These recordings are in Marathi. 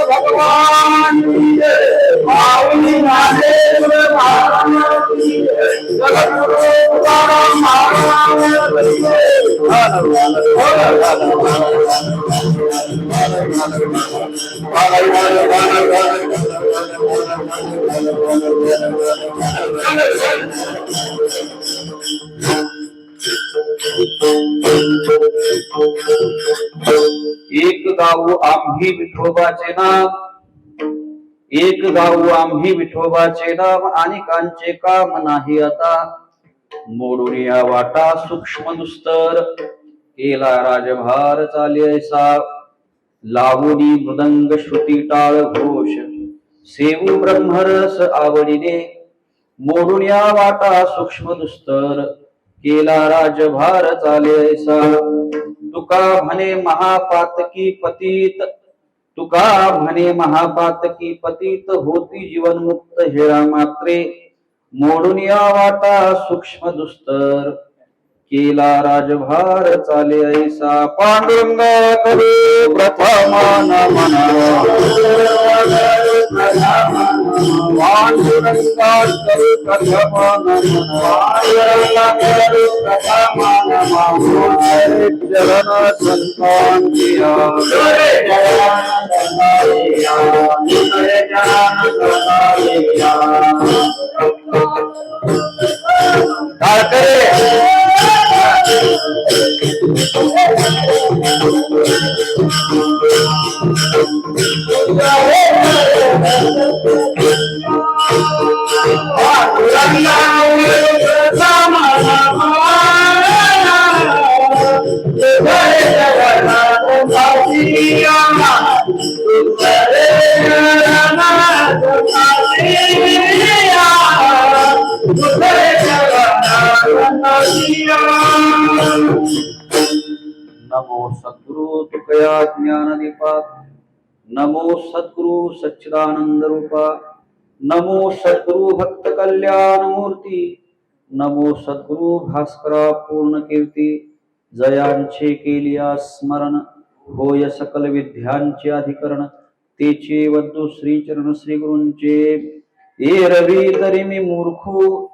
भगवान एक गाऊ आम्ही विठोबाचे नाम, एक गाऊ आम्ही विठोबाचे नाम, अनेकांचे काम नाही आता, मोडून या वाटा सूक्ष्म दुस्तर, केला राजभार चाले ऐसा, लावणी मृदंग श्रुती टाळ घोष, सेवू ब्रह्मरस आवडीने, मोडून या वाटा सूक्ष्म दुस्तर, केला राजभार चाले ऐसा, तुका म्हणे महापातकी पतित, तुका म्हणे महापातकी पतित, होती जीवनमुक्त हेरा मात्रे, मोडून या वाटा सूक्ष्म दुस्तर, केला राजभार चाले ऐसा, पांडुरंग करू प्रथमान मना, पांडुरंगा करू प्रथमान चरण संतान किया, नमो सद्गुरु तुकया ज्ञानदीपा, नमो सद्गुरु सच्चिदानंद रूपा, नमो सद्गुरु भक्त कल्याण मूर्ती, नमो सद्गुरु भास्करा पूर्ण कीर्ती, जयांचे केलिया स्मरण, होय सकल विद्यांचे अधिकरण, तेचे वद्दू श्री चरण श्री गुरूंचे, एरवी तरी मी मूर्खू,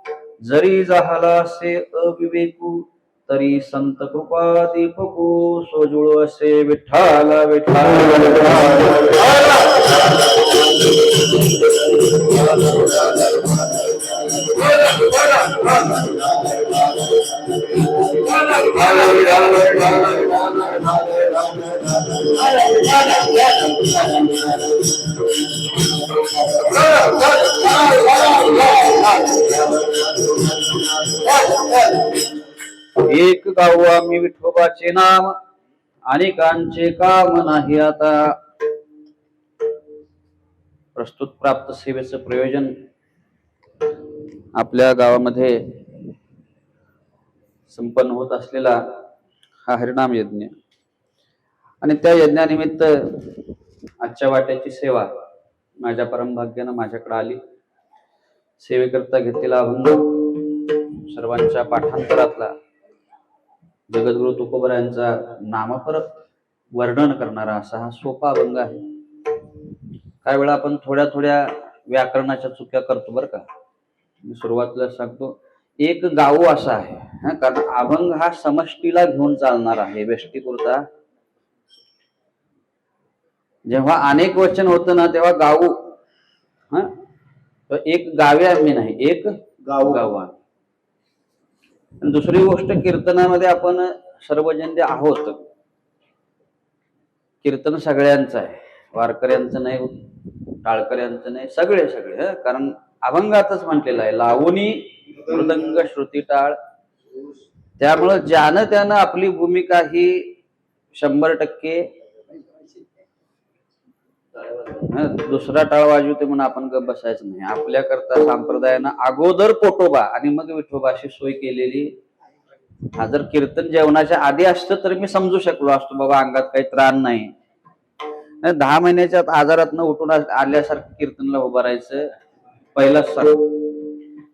जरी झाला से अविवेकू, तरी संत कृपा दीपकू, सोजुळ असे विठ्ठला विठ्ठला। एक गाऊ आम्ही विठोबाचे नाम, अनेकांचे काम नाही आता। प्रस्तुत प्राप्त सेवेचं प्रयोजन आपल्या गावामध्ये संपन्न होत असलेला हा हरिनाम यज्ञ आणि त्या यज्ञानिमित्त आजच्या वाट्याची सेवा माझ्या परमभाग्यानं माझ्याकडे आली। सेवेकरता घेतलेला अभंग सर्वांच्या पाठांतरातला जगद्गुरु तुकोबरायांचा नामपर वर्णन करणारा असा हा सोपा अभंग आहे। काही वेळा आपण थोड्या थोड्या व्याकरणाच्या चुक्या करतो बरं का। मी सुरुवातीला सांगतो एक गाऊ असा आहे, कारण अभंग हा समष्टीला घेऊन चालणार आहे। व्यष्टीपुरता जेव्हा अनेक वचन होतं ना तेव्हा गाऊ एक गावे आम्ही नाही, एक गाऊ गाव। दुसरी गोष्ट कीर्तनामध्ये आपण सर्वजण आहोत, कीर्तन सगळ्यांचं आहे, वारकऱ्यांचं नाही, टाळकऱ्यांचं नाही, सगळे सगळे। कारण अभंगातच म्हटलेलं आहे लावणी मृदंग श्रुती टाळ। त्यामुळं ज्यानं त्यानं आपली भूमिका ही 100% दुसरा टाळ वाजवते म्हणून आपण गप बसायचं नाही। आपल्याकरता संप्रदायानं अगोदर पोटोबा आणि मग विठोबाशी सोय केलेली। हा जर कीर्तन जेवणाच्या आधी असतं तर मी समजू शकलो असतो बाबा अंगात काही त्राण नाही, 10 महिन्याच्या आजारातनं उठून आल्यासारखं कीर्तनला उभं राहायचं। पहिलाच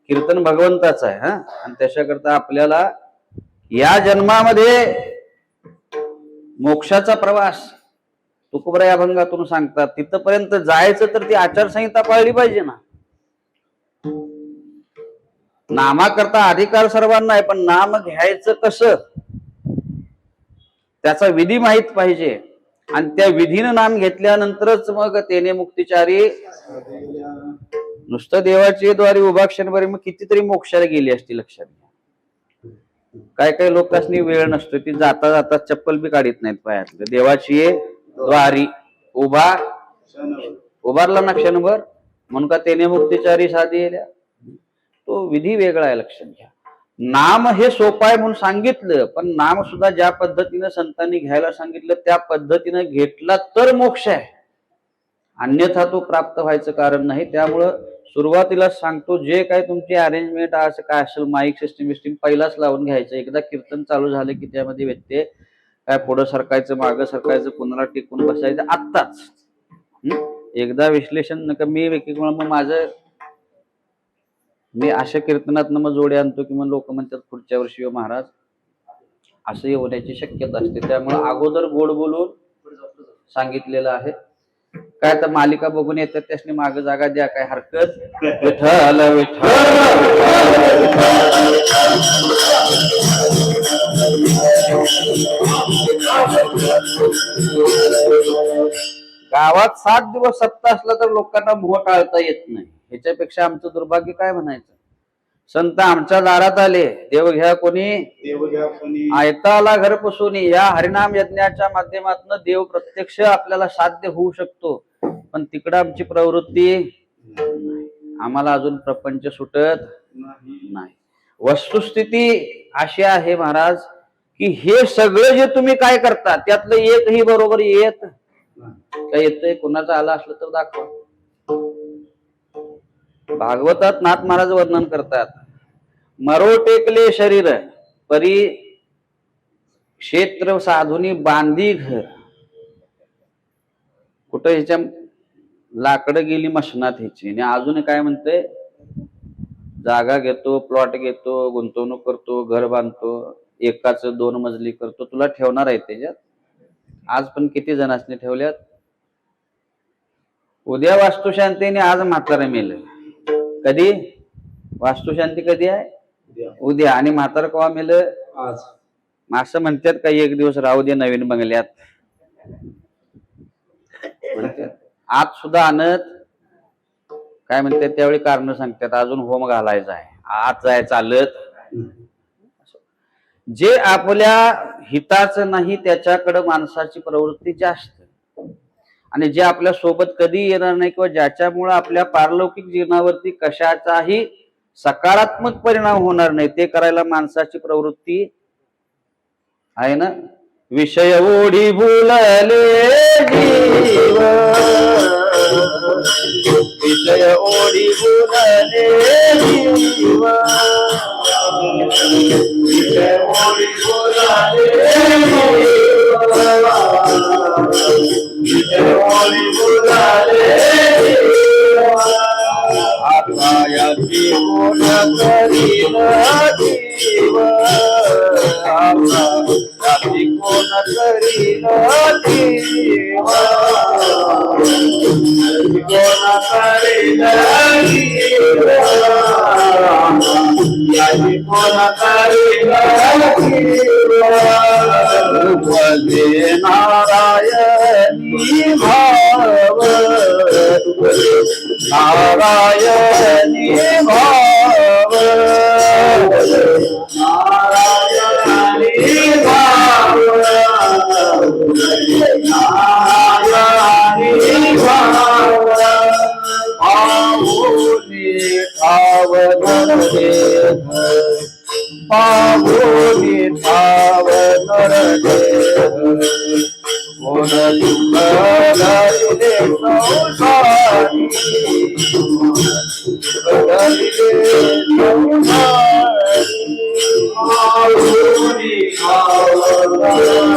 कीर्तन भगवंताचं आहे आणि त्याच्याकरता आपल्याला या जन्मामध्ये मोक्षाचा प्रवास तुकोबराय अभंगातून सांगतात. तिथपर्यंत जायचं तर ती आचारसंहिता पाळली पाहिजे ना. नामाकरता अधिकार सर्वांना आहे, पण नाम घ्यायचं कसं त्याचा विधी माहित पाहिजे. आणि त्या विधीनं नाम घेतल्यानंतरच मग तेने मुक्तिचारी. नुसतं देवाची द्वारी उभा क्षणभरी मग कितीतरी मोक्षाला गेली असती. लक्षात घ्या, काय काय लोकांनी वेळ नसतो, ती जाता जाता चप्पल बी काढीत नाहीत पायातलं. देवाची द्वारी उभारला ना क्षणभर, म्हणून का तेने मुक्तिचारी साधी. तो विधी वेगळा आहे. लक्षात घ्या, नाम हे सोपं आहे म्हणून सांगितलं, पण नाम सुद्धा ज्या पद्धतीनं संतांनी घ्यायला सांगितलं त्या पद्धतीनं घेतला तर मोक्ष आहे, अन्यथा तो प्राप्त व्हायचं कारण नाही. त्यामुळं सुरुवातीला सांगतो, जे काय तुमची अरेंजमेंट असं काय असेल, माईक सिस्टीम पहिलाच लावून घ्यायचं. एकदा कीर्तन चालू झालं की त्यामध्ये व्यत्यय काय, पुढं सरकायचं मागं सरकायचं, पुन्हा टिकून बसायचं आत्ताच. एकदा विश्लेषण नका. मी मग मी अशा कीर्तनात मग जोडे आणतो की मग लोक म्हणतात पुढच्या वर्षी महाराज, असं होण्याची शक्यता असते. त्यामुळे अगोदर गोड बोलून सांगितलेलं आहे. काय तर मालिका बघून येतात त्यासनी मागे जागा द्या, काय हरकत. विठ्ठल विठ्ठल गावात 7 दिवस सप्ताह असला तर लोकांना मोह टाळता येत नाही. ह्याच्यापेक्षा आमचं दुर्भाग्य काय म्हणायचं. संत आमच्या दारात आले, देव घ्या कोणी आयताला घर पुसून. या हरिनाम यज्ञाच्या माध्यमातून देव प्रत्यक्ष आपल्याला साध्य होऊ शकतो, पण तिकडं आमची प्रवृत्ती. आम्हाला अजून प्रपंच सुटत नाही. वस्तुस्थिती अशी आहे महाराज की हे सगळं जे तुम्ही काय करता त्यातलं एकही बरोबर येत काय येतंय. कोणाचं आलं असलं तर दाखवा. भागवतात नाथ महाराज वर्णन करतात, मरो टेकले शरीर परी क्षेत्र साधुनी बांधी घर. कुठं ह्याच्या लाकडं गेली मशनात ह्याची. आणि अजून काय म्हणते, जागा घेतो, प्लॉट घेतो, गुंतवणूक करतो, घर बांधतो, एकाच 2 मजली करतो. तुला ठेवणार आहे त्याच्यात. आज पण किती जणांनी ठेवल्यात. उद्या वास्तुशांतीने आज म्हातारं मेलं. कधी वास्तुशांती कधी आहे? उद्या. आणि म्हातारं केव्हा मेलं? आज. असं म्हणतात का एक दिवस राहू दे नवीन बंगल्यात म्हणतात. आज सुद्धा आणत काय म्हणतात त्यावेळी कारण सांगतात, अजून होम घालायचा आहे, आज जाय चालत. जे आपल्या हिताचं नाही त्याच्याकडे माणसाची प्रवृत्ती जास्त, आणि जे आपल्या सोबत कधी येणार नाही किंवा ज्याच्यामुळे आपल्या पारलौकिक जीवनावरती कशाचाही सकारात्मक परिणाम होणार नाही ते करायला माणसाची प्रवृत्ती आहे ना. विषय ओढी भुलले जीव, विषय ओढी भुलले जीव, विषय ओढी भुलले विषय ओढी भुलले आत्मायाची कोण करील जीव, आत्मायाची कोण करील जीव, कोण करील जीव, याची कोण करील जीव. भजे नारायणी भाव, नारायणी भाव, नारायणी भाव, नारायणी भाव. पाहुनी ठावन रे, पाहुनी ठावन रे, कोण दुःख धरिले संसारी, धरिले संसारी. पाहुनी ठावन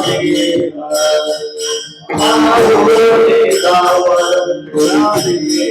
रे, पाहुनी ठावन रे,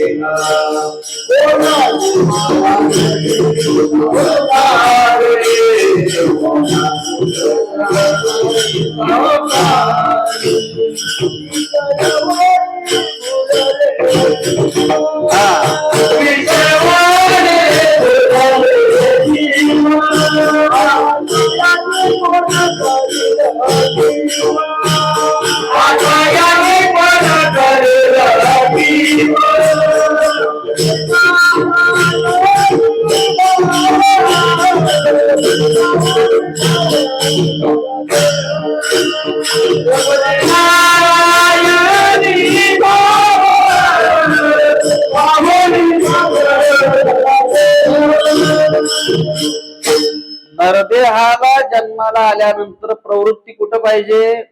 नरदेहाला जन्माला आल्यानंतर प्रवृत्ती कुठं पाहिजे?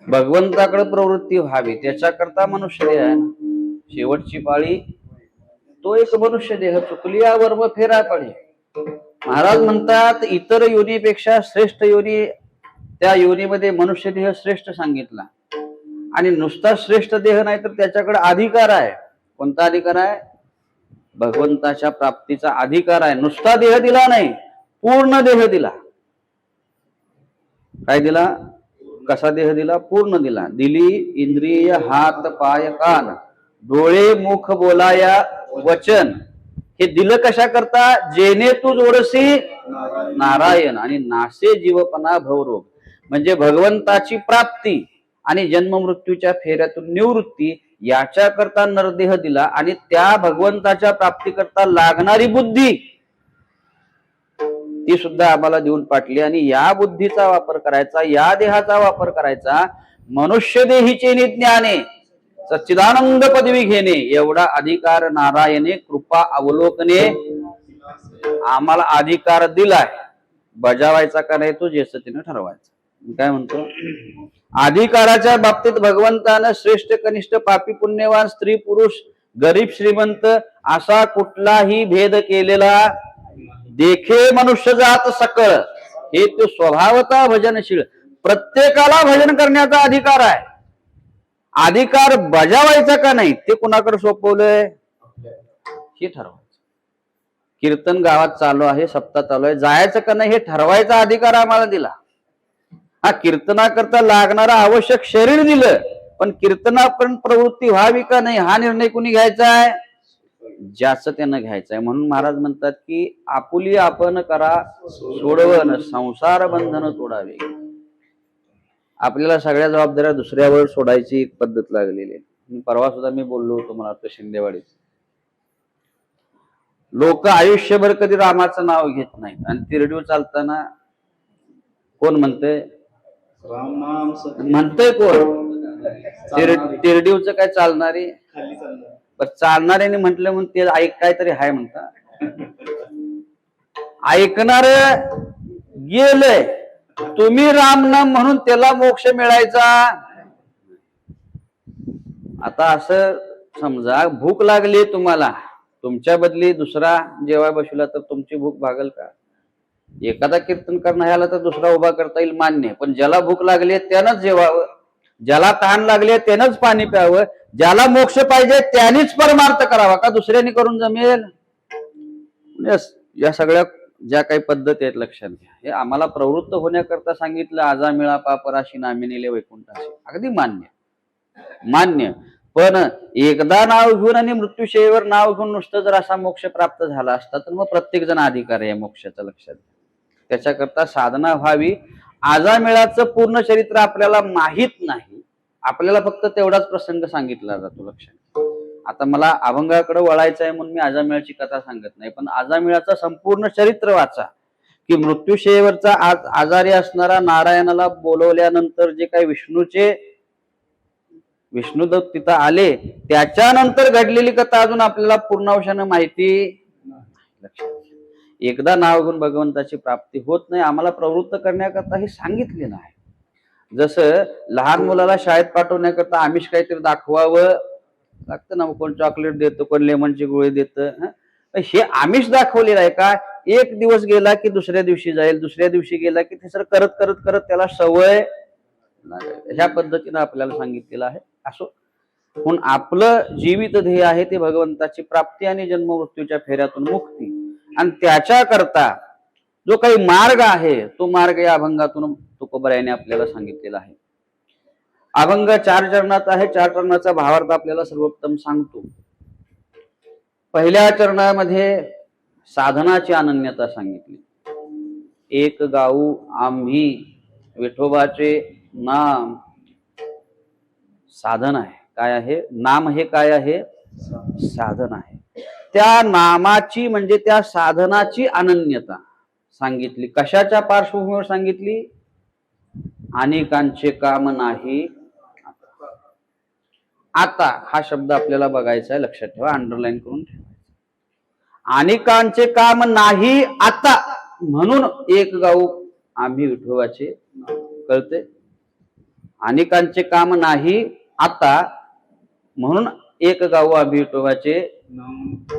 भगवंताकडे प्रवृत्ती व्हावी, त्याच्याकरता मनुष्य देह आहे. शेवटची पाळी तो एक मनुष्य देह, चुकली वर्म फेरा पडे. महाराज म्हणतात इतर योनीपेक्षा श्रेष्ठ योनी, त्या योनीमध्ये मनुष्य देह श्रेष्ठ सांगितला. आणि नुसता श्रेष्ठ देह नाही तर त्याच्याकडे अधिकार आहे. कोणता अधिकार आहे? भगवंताच्या प्राप्तीचा अधिकार आहे. नुसता देह दिला नाही, पूर्ण देह दिला. काय दिला? कसा देह दिला? पूर्ण दिला. दिली इंद्रिय, हात, पाय, कान, डोळे, मुख, बोलाया, वचन. हे दिलं कशा करता? जेने तू जोडसी नारायण आणि नासे जीवपणा भवरोग. म्हणजे भगवंताची प्राप्ती आणि जन्म मृत्यूच्या फेऱ्यातून निवृत्ती याच्या करता नरदेह दिला. आणि त्या भगवंताच्या प्राप्ती करता लागणारी बुद्धी ती सुद्धा आम्हाला देऊन पाठली. आणि या बुद्धीचा वापर करायचा, या देहाचा वापर करायचा मनुष्य देहीचे ज्ञाने सच्चिदानंद पदवी घेणे एवढा अधिकार नारायणे कृपा अवलोकने आम्हाला अधिकार दिलाय. बजावायचा का नाही तो जेसतीने ठरवायचा. काय म्हणतो? अधिकाराच्या बाबतीत भगवंतानं श्रेष्ठ कनिष्ठ पापी पुण्यवान स्त्री पुरुष गरीब श्रीमंत असा कुठलाही भेद केलेला देखे मनुष्य जात सकळ. हे तो स्वभावता भजनशील, प्रत्येकाला भजन करण्याचा अधिकार आहे. अधिकार बजावायचा का नाही ते कुणाकडे सोपवलंय? हे ठरवायचं. कीर्तन गावात चालू आहे, सप्ताह चालू आहे, जायचं का नाही हे ठरवायचा अधिकार आम्हाला दिला. हा कीर्तनाकरता लागणारा आवश्यक शरीर दिलं, पण कीर्तनापर्यंत प्रवृत्ती व्हावी का नाही हा निर्णय कुणी घ्यायचा आहे? ज्याचं त्यानं घ्यायचं आहे. म्हणून महाराज म्हणतात की आपुली आपण करा सोडवण संसार बंधन तोडावे. आपल्याला सगळ्या जबाबदाऱ्या दुसऱ्यावर सोडायची एक पद्धत लागलेली आहे. परवा सुद्धा मी बोललो होतो, मला वाटतं शिंदेवाडीत. लोक आयुष्यभर कधी रामाचं नाव घेत नाहीत आणि तिरडीव चालताना कोण म्हणतंय? म्हणतंय कोण? तिरडीवचं काय चालणारी? चालणाऱ्याने म्हटलं म्हणून ते काहीतरी हाय म्हणता. ऐकणार गेलंय. तुम्ही राम नाम म्हणून त्याला मोक्ष मिळायचा. आता असं समजा भूक लागली तुम्हाला, तुमच्या बदली दुसरा जेव्हा बसला तर तुमची भूक भागल का? एखादा कीर्तन करणं ह्याला तर दुसरा उभा करता येईल, मान्य. पण ज्याला भूक लागली त्यानंच जेवावं, ज्याला तहान लागली त्यानंच पाणी प्यावं, ज्याला मोक्ष पाहिजे त्यानेच परमार्थ करावा. का दुसऱ्याने करून जमेल? या सगळ्या ज्या काही पद्धती आहेत लक्षात घ्या. हे आम्हाला प्रवृत्त होण्याकरता सांगितलं. आजा मिळा पापराशी नामे नेले वैकुंठाशी. अगदी मान्य. पण एकदा नाव घेऊन आणि मृत्यूशयेवर नाव घेऊन नुसतं जर असा मोक्ष प्राप्त झाला असता तर मग प्रत्येक जण अधिकारी आहे मोक्षाचा. लक्षात घ्या. त्याच्याकरता साधना व्हावी. आजामेळाचं पूर्ण चरित्र आपल्याला माहित नाही, आपल्याला फक्त तेवढाच प्रसंग सांगितला जातो. लक्षात. आता मला अभंगाकडे वळायचं आहे म्हणून मी आजामेळाची कथा सांगत नाही, पण आजामेळाचं संपूर्ण चरित्र वाचा की मृत्यूशयेवरचा आजारी असणारा नारायणाला बोलवल्यानंतर जे काही विष्णुदत्त तिथं आले त्याच्यानंतर घडलेली कथा अजून आपल्याला पूर्णांशाने माहिती. लक्षात. एकदा नाव घेऊन भगवंताची प्राप्ती होत नाही. आम्हाला प्रवृत्त करण्याकरता हे सांगितलेलं आहे. जसं लहान मुलाला शाळेत पाठवण्याकरता आमिष काहीतरी दाखवावं लागतं ना. कोण चॉकलेट देतं, कोण लेमनची गोळी देतं. हे आमिष दाखवलेलं आहे का? एक दिवस गेला की दुसऱ्या दिवशी जाईल, दुसऱ्या दिवशी गेला की तिसरं करत करत करत त्याला सवय ह्या पद्धतीनं आपल्याला सांगितलेलं आहे. असो, म्हणून आपलं जीवित ध्येय आहे ते भगवंताची प्राप्ती आणि जन्म मृत्यूच्या फेऱ्यातून मुक्ती. आणि त्याच्या करता जो काही मार्ग आहे तो मार्ग या अभंगातून तुकोबरायाने आपल्याला सांगितलेला आहे. अभंग 4 चरणात आहे. 4 चरणाचा भावार्थ आपल्याला सर्वोत्तम सांगतो. पहिल्या चरणामध्ये साधनाची अनन्यता सांगितली. एक गाऊ आम्ही विठोबाचे नाम साधन आहे. काय आहे? नाम हे काय आहे? साधन आहे. त्या नामाची म्हणजे त्या साधनाची अनन्यता सांगितली. कशाच्या पार्श्वभूमीवर सांगितली? अनेकांचे काम नाही आता. हा शब्द आपल्याला बघायचा आहे, लक्षात ठेवा, अंडरलाईन करून ठेवा. अनेकांचे काम नाही आता म्हणून एक गाऊ आम्ही विठोबाचे. कळते? अनेकांचे काम नाही आता म्हणून एक गाऊ आम्ही विठोबाचे.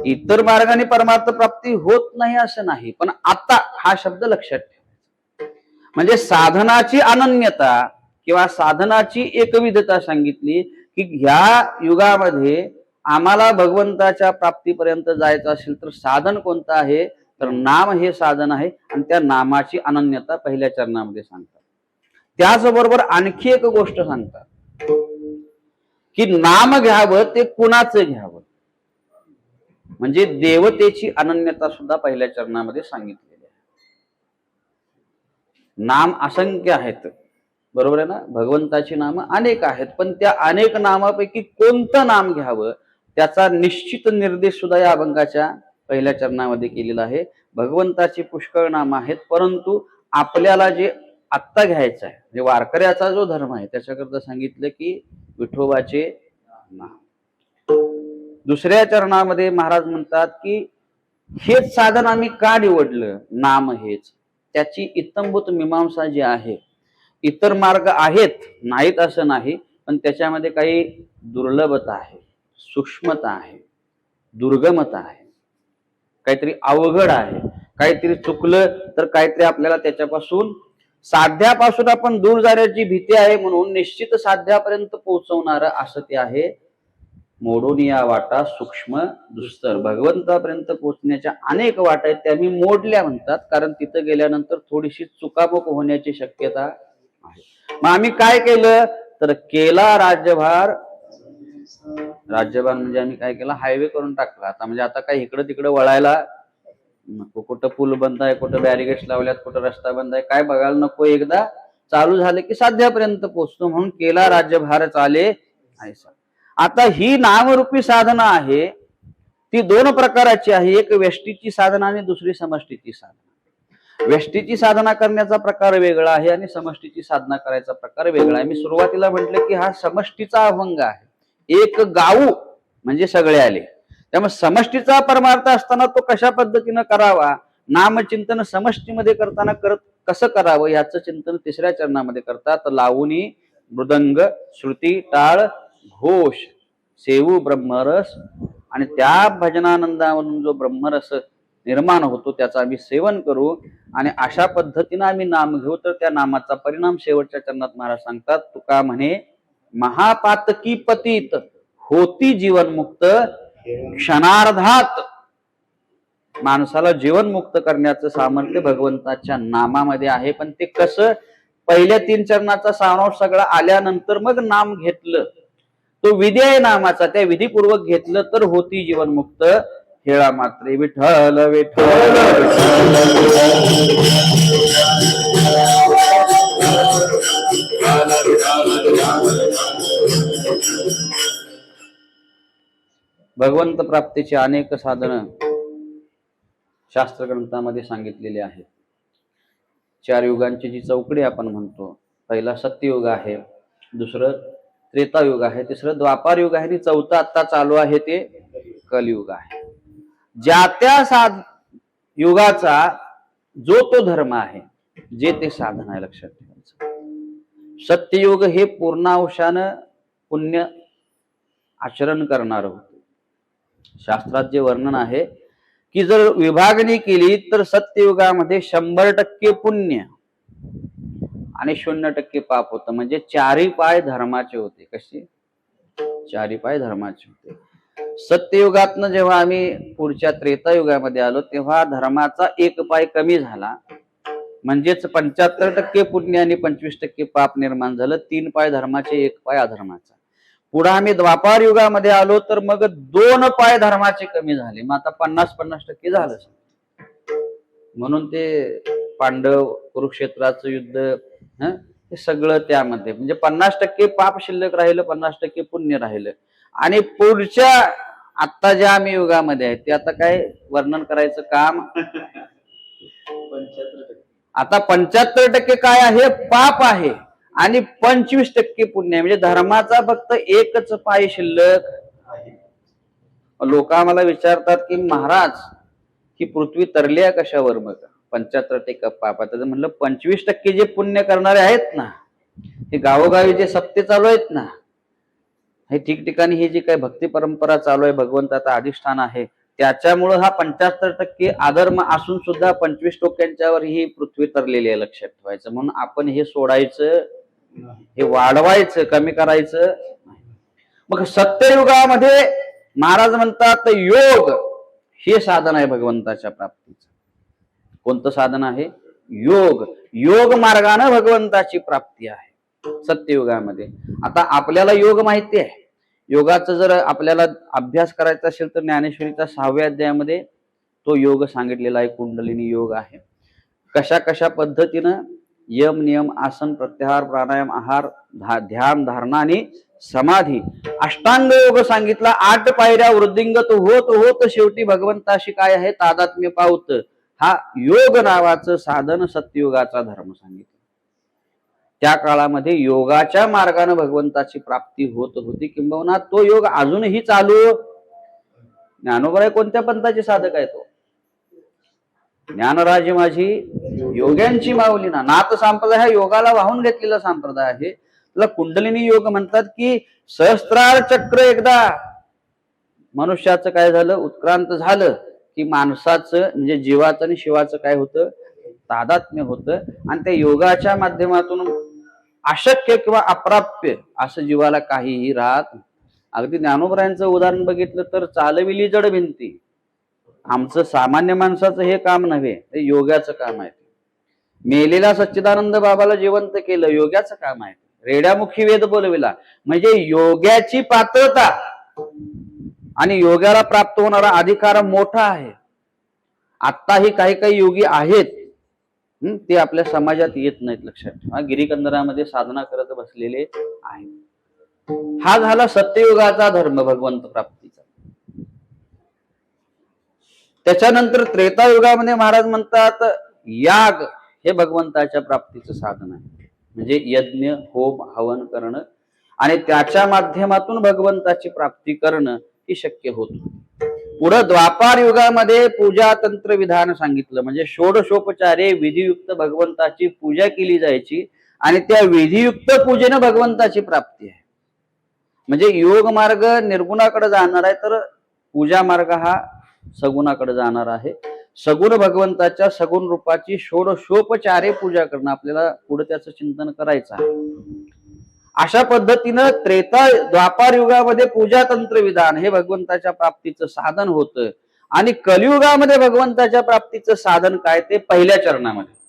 इतर मार्गाने परमार्थ प्राप्ती होत नाही असं नाही, पण आता हा शब्द लक्षात ठेवा. म्हणजे साधनाची अनन्यता किंवा साधनाची एकविधता सांगितली की ह्या युगामध्ये आम्हाला भगवंताच्या प्राप्तीपर्यंत जायचं असेल तर साधन कोणतं आहे? तर नाम हे साधन आहे. आणि त्या नामाची अनन्यता पहिल्या चरणामध्ये सांगतात. त्याचबरोबर आणखी एक गोष्ट सांगतात की नाम घ्यावं ते कुणाचं घ्यावं, म्हणजे देवतेची अनन्यता सुद्धा पहिल्या चरणामध्ये सांगितलेली आहे. नाम असंख्य आहेत, बरोबर आहे ना? भगवंताची नाम अनेक आहेत, पण त्या अनेक नामापैकी कोणतं नाम घ्यावं त्याचा निश्चित निर्देश सुद्धा या अभंगाच्या पहिल्या चरणामध्ये केलेला आहे. भगवंताची पुष्कळ नाम आहेत, परंतु आपल्याला जे आत्ता घ्यायचं आहे, म्हणजे वारकऱ्याचा जो धर्म आहे त्याच्याकरता सांगितलं की विठोबाचे नाम. दुसऱ्या चरणामध्ये महाराज म्हणतात की हेच साधन आम्ही का निवडलं? नाम हेच. त्याची इत्तंभूत मीमांसा जी आहे, इतर मार्ग आहेत, नाहीत असं नाही, पण त्याच्यामध्ये काही दुर्लभता आहे, सूक्ष्मता आहे, दुर्गमता आहे, काहीतरी अवघड आहे, काहीतरी चुकलं तर काहीतरी आपल्याला त्याच्यापासून साध्यापासून आपण दूर जाण्याची भीती आहे, म्हणून निश्चित साध्यापर्यंत पोहोचवणार असं ते आहे. मोडून या वाटा सूक्ष्म दुस्तर. भगवंतापर्यंत पोहोचण्याच्या अनेक वाटा आहेत, त्या मी मोडल्या म्हणतात, कारण तिथं गेल्यानंतर थोडीशी चुकामुक होण्याची शक्यता आहे. मग आम्ही काय केलं? तर केला राज्यभार. राज्यभार म्हणजे आम्ही काय केलं? हायवे करून टाकला. आता म्हणजे आता काय इकडं तिकडं वळायला नको. कुठं पूल बंद आहे, कुठं बॅरिगेट्स लावल्यात, कुठं रस्ता बंद आहे, काय बघायला नको. एकदा चालू झाले की साध्यापर्यंत पोहोचतो, म्हणून केला राज्यभार चाले ऐसा. आता ही नामरूपी साधना आहे ती 2 प्रकाराची आहे. एक व्यष्टीची साधना आणि दुसरी समष्टीची साधना. व्यष्टीची साधना करण्याचा प्रकार वेगळा आहे आणि समष्टीची साधना करायचा प्रकार वेगळा आहे. मी सुरुवातीला म्हटलं की हा समष्टीचा अभंग आहे. एक गाऊ म्हणजे सगळे आले. त्यामुळे समष्टीचा परमार्थ असताना तो कशा पद्धतीनं करावा, नामचिंतन समष्टीमध्ये करताना कसं करावं याचं चिंतन तिसऱ्या चरणामध्ये करतात. लावणी मृदंग श्रुती टाळ घोष सेवू ब्रह्मरस, आणि त्या भजनानंदामधून जो ब्रह्मरस निर्माण होतो त्याचं आम्ही सेवन करू आणि अशा पद्धतीनं आम्ही नाम घेऊ, तर त्या नामाचा परिणाम शेवटच्या चरणात महाराज सांगतात. तुका म्हणे महापातकी पतित होती जीवनमुक्त क्षणार्धात. माणसाला जीवनमुक्त करण्याचं सामर्थ्य भगवंताच्या नामामध्ये आहे. पण ते कसं? पहिल्या 3 चरणाचा सारांश सगळा आल्यानंतर मग नाम घेतलं, तो विधी आहे नामाचा, त्या विधीपूर्वक घेतलं तर होती जीवनमुक्त. हेळा मात्रे विठ्ठल विठ्ठल. भगवंत प्राप्तीची अनेक साधनं शास्त्र ग्रंथामध्ये सांगितलेली आहेत. 4 युगांची जी चौकडी आपण म्हणतो, पहिला सत्ययुग आहे, दुसरं त्रेतायुग आहे, तिसरं द्वापार युग आहे आणि चौथं आता चालू आहे ते कलियुग आहे. ज्या त्या युगाचा जो तो धर्म आहे, जे ते साधन आहे, लक्षात ठेवायचं. सत्ययुग हे पूर्णांशानं पुण्य आचरण करणार होते. शास्त्रात जे वर्णन आहे की जर विभागणी केली तर सत्ययुगामध्ये 100% पुण्य आणि 0% पाप होतं. म्हणजे 4 पाय धर्माचे होते. कसे? 4 पाय धर्माचे होते. सत्ययुगातनं जेव्हा आम्ही पुढच्या त्रेतायुगामध्ये आलो तेव्हा धर्माचा एक पाय कमी झाला, म्हणजेच 75% पुण्य आणि 25% पाप निर्माण झालं. 3 पाय धर्माचे, 1 पाय अधर्माचा. पुढे आम्ही द्वापार युगामध्ये आलो तर मग 2 पाय धर्माचे कमी झाले, मग आता 50-50% झालं. म्हणून ते पांडव कुरुक्षेत्राचं युद्ध हे सगळं त्यामध्ये, म्हणजे 50% पाप शिल्लक राहिलं, 50% पुण्य राहिलं. आणि पुढच्या आता ज्या आम्ही युगामध्ये आहे ते आता काय वर्णन करायचं काम. आता 75% काय आहे, पाप आहे, आणि 25% पुण्य आहे, म्हणजे धर्माचा फक्त 1च पाय शिल्लक आहे. लोक आम्हाला विचारतात की महाराज ही पृथ्वी तरली आहे कशावर? मग 75% पाप. आता म्हणलं 25% जे पुण्य करणारे आहेत ना, हे गावोगावी जे सप्ते चालू आहेत ना, हे ठिकठिकाणी ही जी काही भक्ती परंपरा चालू आहे, भगवंताचा अधिष्ठान आहे, त्याच्यामुळं हा 75% अधर्म असून सुद्धा 25%वर ही पृथ्वी तरलेली आहे, लक्षात ठेवायचं. म्हणून आपण हे सोडायचं, हे वाढवायचं, कमी करायचं. मग सत्ययुगामध्ये महाराज म्हणतात योग हे साधन आहे भगवंताच्या प्राप्तीचं. कोणतं साधन आहे? योग. योग मार्गाने भगवंताची प्राप्ती आहे सत्ययुगामध्ये. आता आपल्याला योग माहिती आहे. योगाचा जर आपल्याला अभ्यास करायचा असेल तर ज्ञानेश्वरीच्या 6व्या अध्यायामध्ये तो योग सांगितलेला आहे. कुंडलिनी योग आहे. कशा कशा पद्धतीनं यम, नियम, आसन, प्रत्याहार, प्राणायाम, आहार, ध्यान, धारणा आणि समाधी, अष्टांग योग सांगितला. 8 पायऱ्या वृद्धिंगत होत होत शेवटी भगवंताशी काय आहे, तादात्म्य पावत. हा योग नावाचं साधन सत्ययुगाचा धर्म सांगितलं. त्या काळामध्ये योगाच्या मार्गाने भगवंताची प्राप्ती होत होती, किंबहुना तो योग अजूनही चालू. ज्ञानोबा कोणत्या पंथाचे साधक आहे? तो ज्ञानराज माझी योग्यांची माऊली ना. नाथ संप्रदाय हा योगाला वाहून घेतलेला संप्रदाय आहे. त्याला कुंडलिनी योग म्हणतात. की सहस्त्रार चक्र एकदा मनुष्याचं काय झालं, उत्क्रांत झालं की माणसाचं म्हणजे जीवाचं आणि शिवाचं काय होतं, तादात्म्य होतं. आणि त्या योगाच्या माध्यमातून अशक्य किंवा अप्राप्य असं जीवाला काहीही राहत. अगदी ज्ञानोबरायांचं उदाहरण बघितलं तर चालविली जड भिंती. आमचं सामान्य माणसाचं हे काम नव्हे, हे योगाचं काम आहे. मेलेला सच्चिदानंद बाबाला जिवंत केलं, योगाचं काम आहे. रेड्यामुखी वेद बोलविला, म्हणजे योगाची पात्रता आणि योगाला प्राप्त होणारा अधिकार मोठा आहे. आत्ताही काही काही योगी आहेत ते आपल्या समाजात येत नाहीत, लक्षात ठेवा. गिरीकंदरामध्ये साधना करत बसलेले आहेत. हा झाला सत्ययुगाचा धर्म भगवंत प्राप्तीचा. त्याच्यानंतर त्रेतायुगामध्ये महाराज म्हणतात याग हे भगवंताच्या प्राप्तीचं साधन आहे. म्हणजे यज्ञ, होम, हवन करणं आणि त्याच्या माध्यमातून भगवंताची प्राप्ती करणं ही शक्य होत. पुढे द्वापार युगामध्ये पूजा तंत्र विधान सांगितलं. म्हणजे षोडशोपचारे विधियुक्त भगवंताची पूजा केली जायची आणि त्या विधियुक्त पूजेने भगवंताची प्राप्ती आहे. म्हणजे योग मार्ग निर्गुणाकडे जाणार आहे, तर पूजा मार्ग हा सगुणाकडे जाणार आहे. सगुण भगवंताच्या सगुण रूपाची षोडशोपचारे पूजा करणं, आपल्याला पुढे त्याचं चिंतन करायचं आहे. अशा पद्धतीनं द्वापार युगामध्ये पूजा तंत्र विधान हे भगवंताच्या प्राप्तीचं साधन होतं. आणि कलियुगामध्ये भगवंताच्या प्राप्तीचं साधन काय, ते पहिल्या चरणामध्ये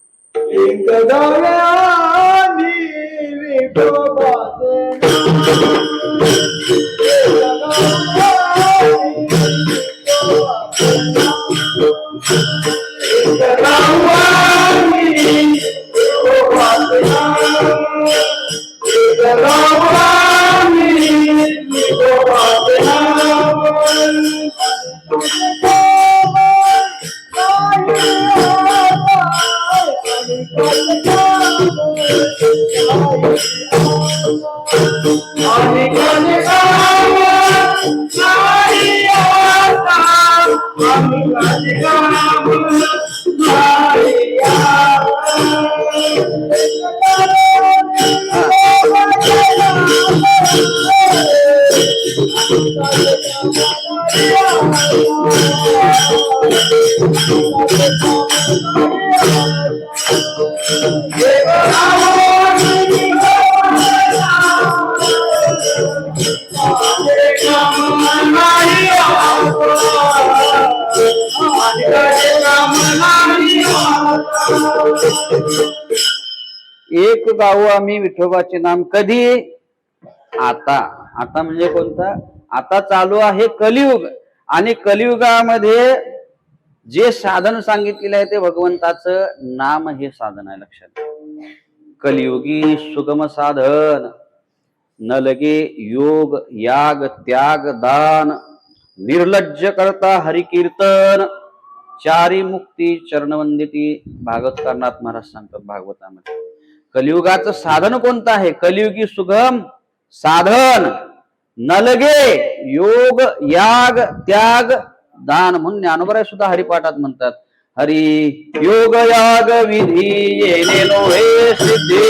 एक गाऊ आम्ही विठोबाचे नाम कधी? आता. आता म्हणजे कोणता? आता चालू आहे कलियुग, आणि कलियुगामध्ये जे साधन सांगितलेलं आहे ते भगवंताचं नाम हे साधन आहे. लक्षात, कलियुगी सुगम साधन न लगे योग याग त्याग दान, निर्लज्ज करता हरिकीर्तन, चारी मुक्ती चरणवंदिती. भागवत कारणात महाराज सांगतात भागवतामध्ये, कलियुगाचं साधन कोणतं आहे? कलियुगी सुगम साधन न लगे योग याग त्याग दान, म्हणून ज्ञानोबराय सुद्धा हरिपाठात म्हणतात, हरी योग याग विधी येणे नोहे सिद्धी,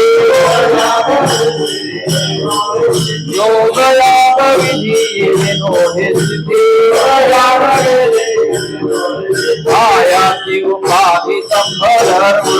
योग याग विधी येणे नोहे सिद्धी, आयाती उपाधी संभधर्म,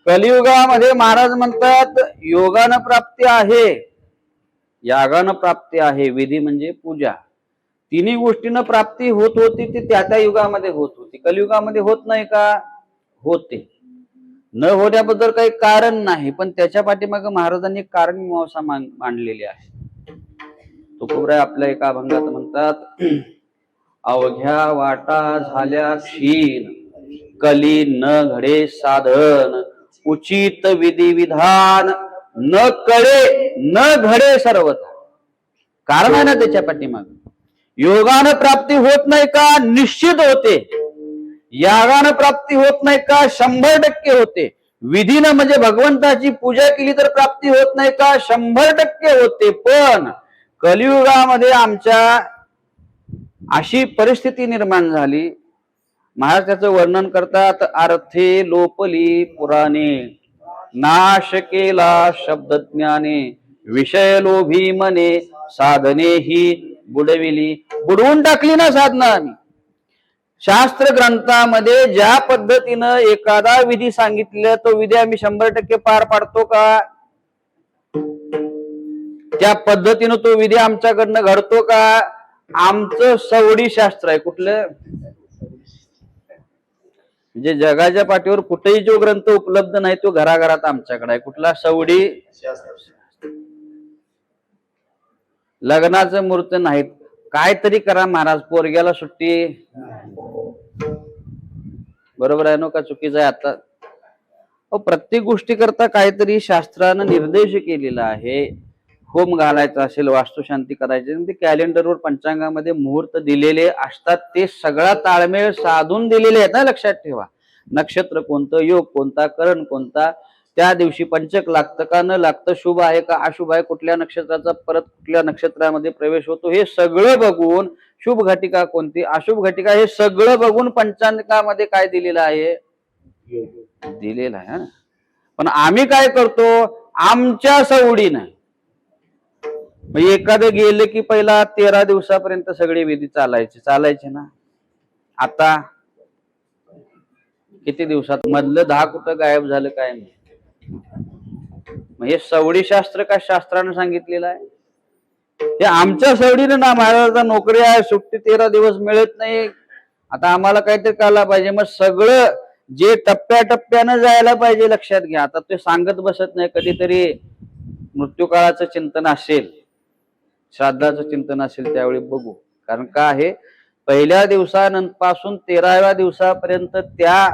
कलियुगामध्ये महाराज म्हणतात योगानं प्राप्ती आहे, यागानं प्राप्ती आहे, विधी म्हणजे पूजा, तिन्ही गोष्टीनं प्राप्ती होत होती. ती त्या त्या युगामध्ये होत होती. कलियुगामध्ये होत नाही का? होते. न होण्याबद्दल काही कारण नाही, पण त्याच्या पाठीमागे महाराजांनी कारण मीमांसा मांडलेली आहे. तुकोबराय आपल्या एका अभंगात म्हणतात, अवघ्या वाटा झाल्या क्षीण, कली न घडे साधन, उचित विधी विधान, न कळे न घडे सर्वथा. कारण आहे ना त्याच्या पाठीमागे. योगानं प्राप्ती होत नाही का? निश्चित होते. यागानं प्राप्ती होत नाही का? 100% होते. विधीनं म्हणजे भगवंताची पूजा केली तर प्राप्ती होत नाही का? 100% होते. पण कलियुगामध्ये आमच्या अशी परिस्थिती निर्माण झाली, महाराज त्याचं वर्णन करतात, अर्थे लोपली पुराणे, नाश केला शब्द ज्ञाने, विषय लोभी मने, साधने ही बुडविली. बुडवून टाकली ना साधना आम्ही. शास्त्र ग्रंथामध्ये ज्या पद्धतीनं एखादा विधी सांगितलेला तो विधी आम्ही 100% पार पाडतो का? त्या पद्धतीनं तो विधी आमच्याकडनं घडतो का? आमचं सवडी शास्त्र आहे. कुठलं? म्हणजे जगाच्या पाठीवर कुठेही जो ग्रंथ उपलब्ध नाही तो घराघरात आमच्याकडे आहे. कुठला? सवडी शास्त्र. लग्नाचं मुहूर्त नाहीत, काहीतरी करा महाराज, पोरग्याला सुट्टी. बरोबर आहे ना का चुकीचं आहे? आता प्रत्येक गोष्टी करता काहीतरी शास्त्रानं निर्देश केलेला आहे. होम घालायचा असेल, वास्तुशांती करायची, ते कॅलेंडरवर पंचांगामध्ये मुहूर्त दिलेले असतात. ते सगळा ताळमेळ साधून दिलेले आहेत ना. लक्षात ठेवा, नक्षत्र कोणतं, योग कोणता, करण कोणता, त्या दिवशी पंचक लागतं का न लागतं, शुभ आहे का अशुभ आहे, कुठल्या नक्षत्राचा परत कुठल्या नक्षत्रामध्ये प्रवेश होतो, हे सगळं बघून, शुभ घटिका कोणती, अशुभ घटिका, हे सगळं बघून पंचांगामध्ये काय दिलेलं आहे? दिलेलं आहे. पण आम्ही काय करतो? आमच्या सवडीनं. एखादं गेलं की पहिला 13 दिवसापर्यंत सगळे विधी चालायचे ना. आता किती दिवसात? मधलं 10 कुठं गायब झालं काय नाही. हे सवडी शास्त्र का शास्त्रानं सांगितलेलं आहे? हे आमच्या सवडीनं ना, महाराजांचा नोकरी आहे, सुट्टी 13 दिवस मिळत नाही, आता आम्हाला काहीतरी करायला पाहिजे. मग सगळं जे टप्प्याटप्प्यानं जायला पाहिजे लक्षात घ्या. आता ते सांगत बसत नाही. कधीतरी मृत्यू काळाचं चिंतन असेल, श्राद्धाचं चिंतन असेल, त्यावेळी बघू. कारण का आहे, पहिल्या दिवसापासून 13व्या दिवसापर्यंत त्या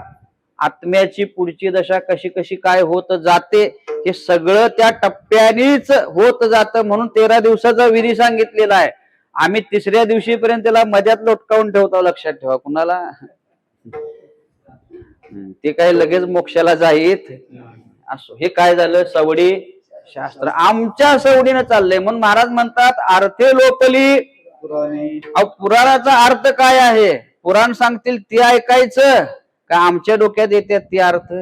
आत्म्याची पुढची दशा कशी कशी काय होत जाते हे सगळं त्या टप्प्यानेच होत जातं. म्हणून 13 दिवसाचा विधी सांगितलेला आहे. आम्ही 3ऱ्या दिवशीपर्यंत त्याला मध्यात लोटकावून ठेवतो. लक्षात ठेवा. कुणाला ते काय लगेच मोक्षाला जाईत असो. हे काय झालं? सवडी शास्त्र आमच्या सवडीनं चाललंय. म्हणून महाराज म्हणतात अर्थे लोकली पुराणाचा अर्थ काय आहे? पुराण सांगतील ते ऐकायचं का आमच्या डोक्यात येतात ते अर्थ?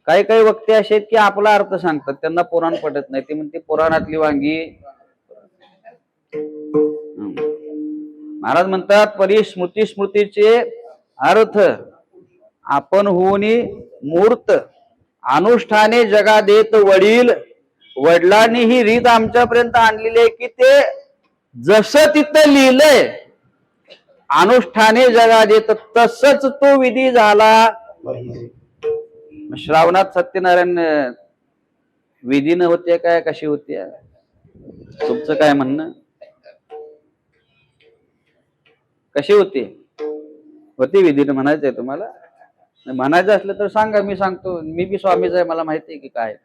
काही काही वक्ते असे आहेत की आपला अर्थ सांगतात, त्यांना पुराण पटत नाही. ते म्हणते पुराणातली वांगी. महाराज म्हणतात परी स्मृती स्मृतीचे अर्थ आपण होऊनी मूर्त अनुष्ठाने जगा देत वडील. वडिलांनी ही रीत आमच्यापर्यंत आणलेली आहे की ते जसं तिथं लिहिलंय अनुष्ठाने जगा देत तसंच तो विधी झाला. श्रावणात सत्यनारायण विधीनं होते काय, कशी होते? तुमचं काय म्हणणं? कशी होती? होती विधीनं म्हणायचंय तुम्हाला? म्हणायचं असलं तर सांगा, मी सांगतो. मी बी स्वामीच आहे, मला माहिती आहे की काय.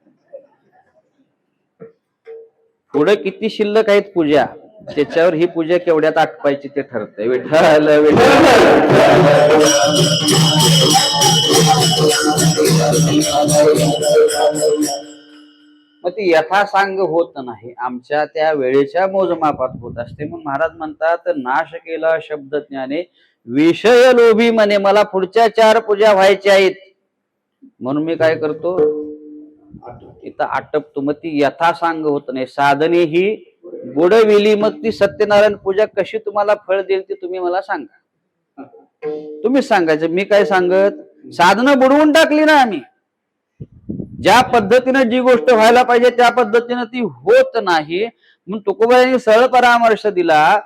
पुढे किती शिल्लक आहेत पूजा, त्याच्यावर ही पूजा केवढ्यात आटपायची ते ठरतंय. विठ्ठल मग ती यथासांग होत नाही, आमच्या त्या वेळेच्या मोजमापात होत असते. म्हणून महाराज म्हणतात नाश केला शब्द ज्ञाने विषय लोभी म्हणे. मला पुढच्या 4 पूजा व्हायच्या आहेत म्हणून मी काय करतो, इथं आटपतो. मग ती यथासांग होत नाही. साधने ही बुडविली. मग ती सत्यनारायण पूजा कशी तुम्हाला फळ देईल ते तुम्ही मला सांगा. तुम्हीच सांगायचं, मी काय सांगत. साधनं बुडवून टाकली ना आम्ही. ज्या पद्धतीनं जी गोष्ट व्हायला पाहिजे त्या पद्धतीनं ती होत नाही. म्हणून तुकोबांनी सरळ परामर्श दिला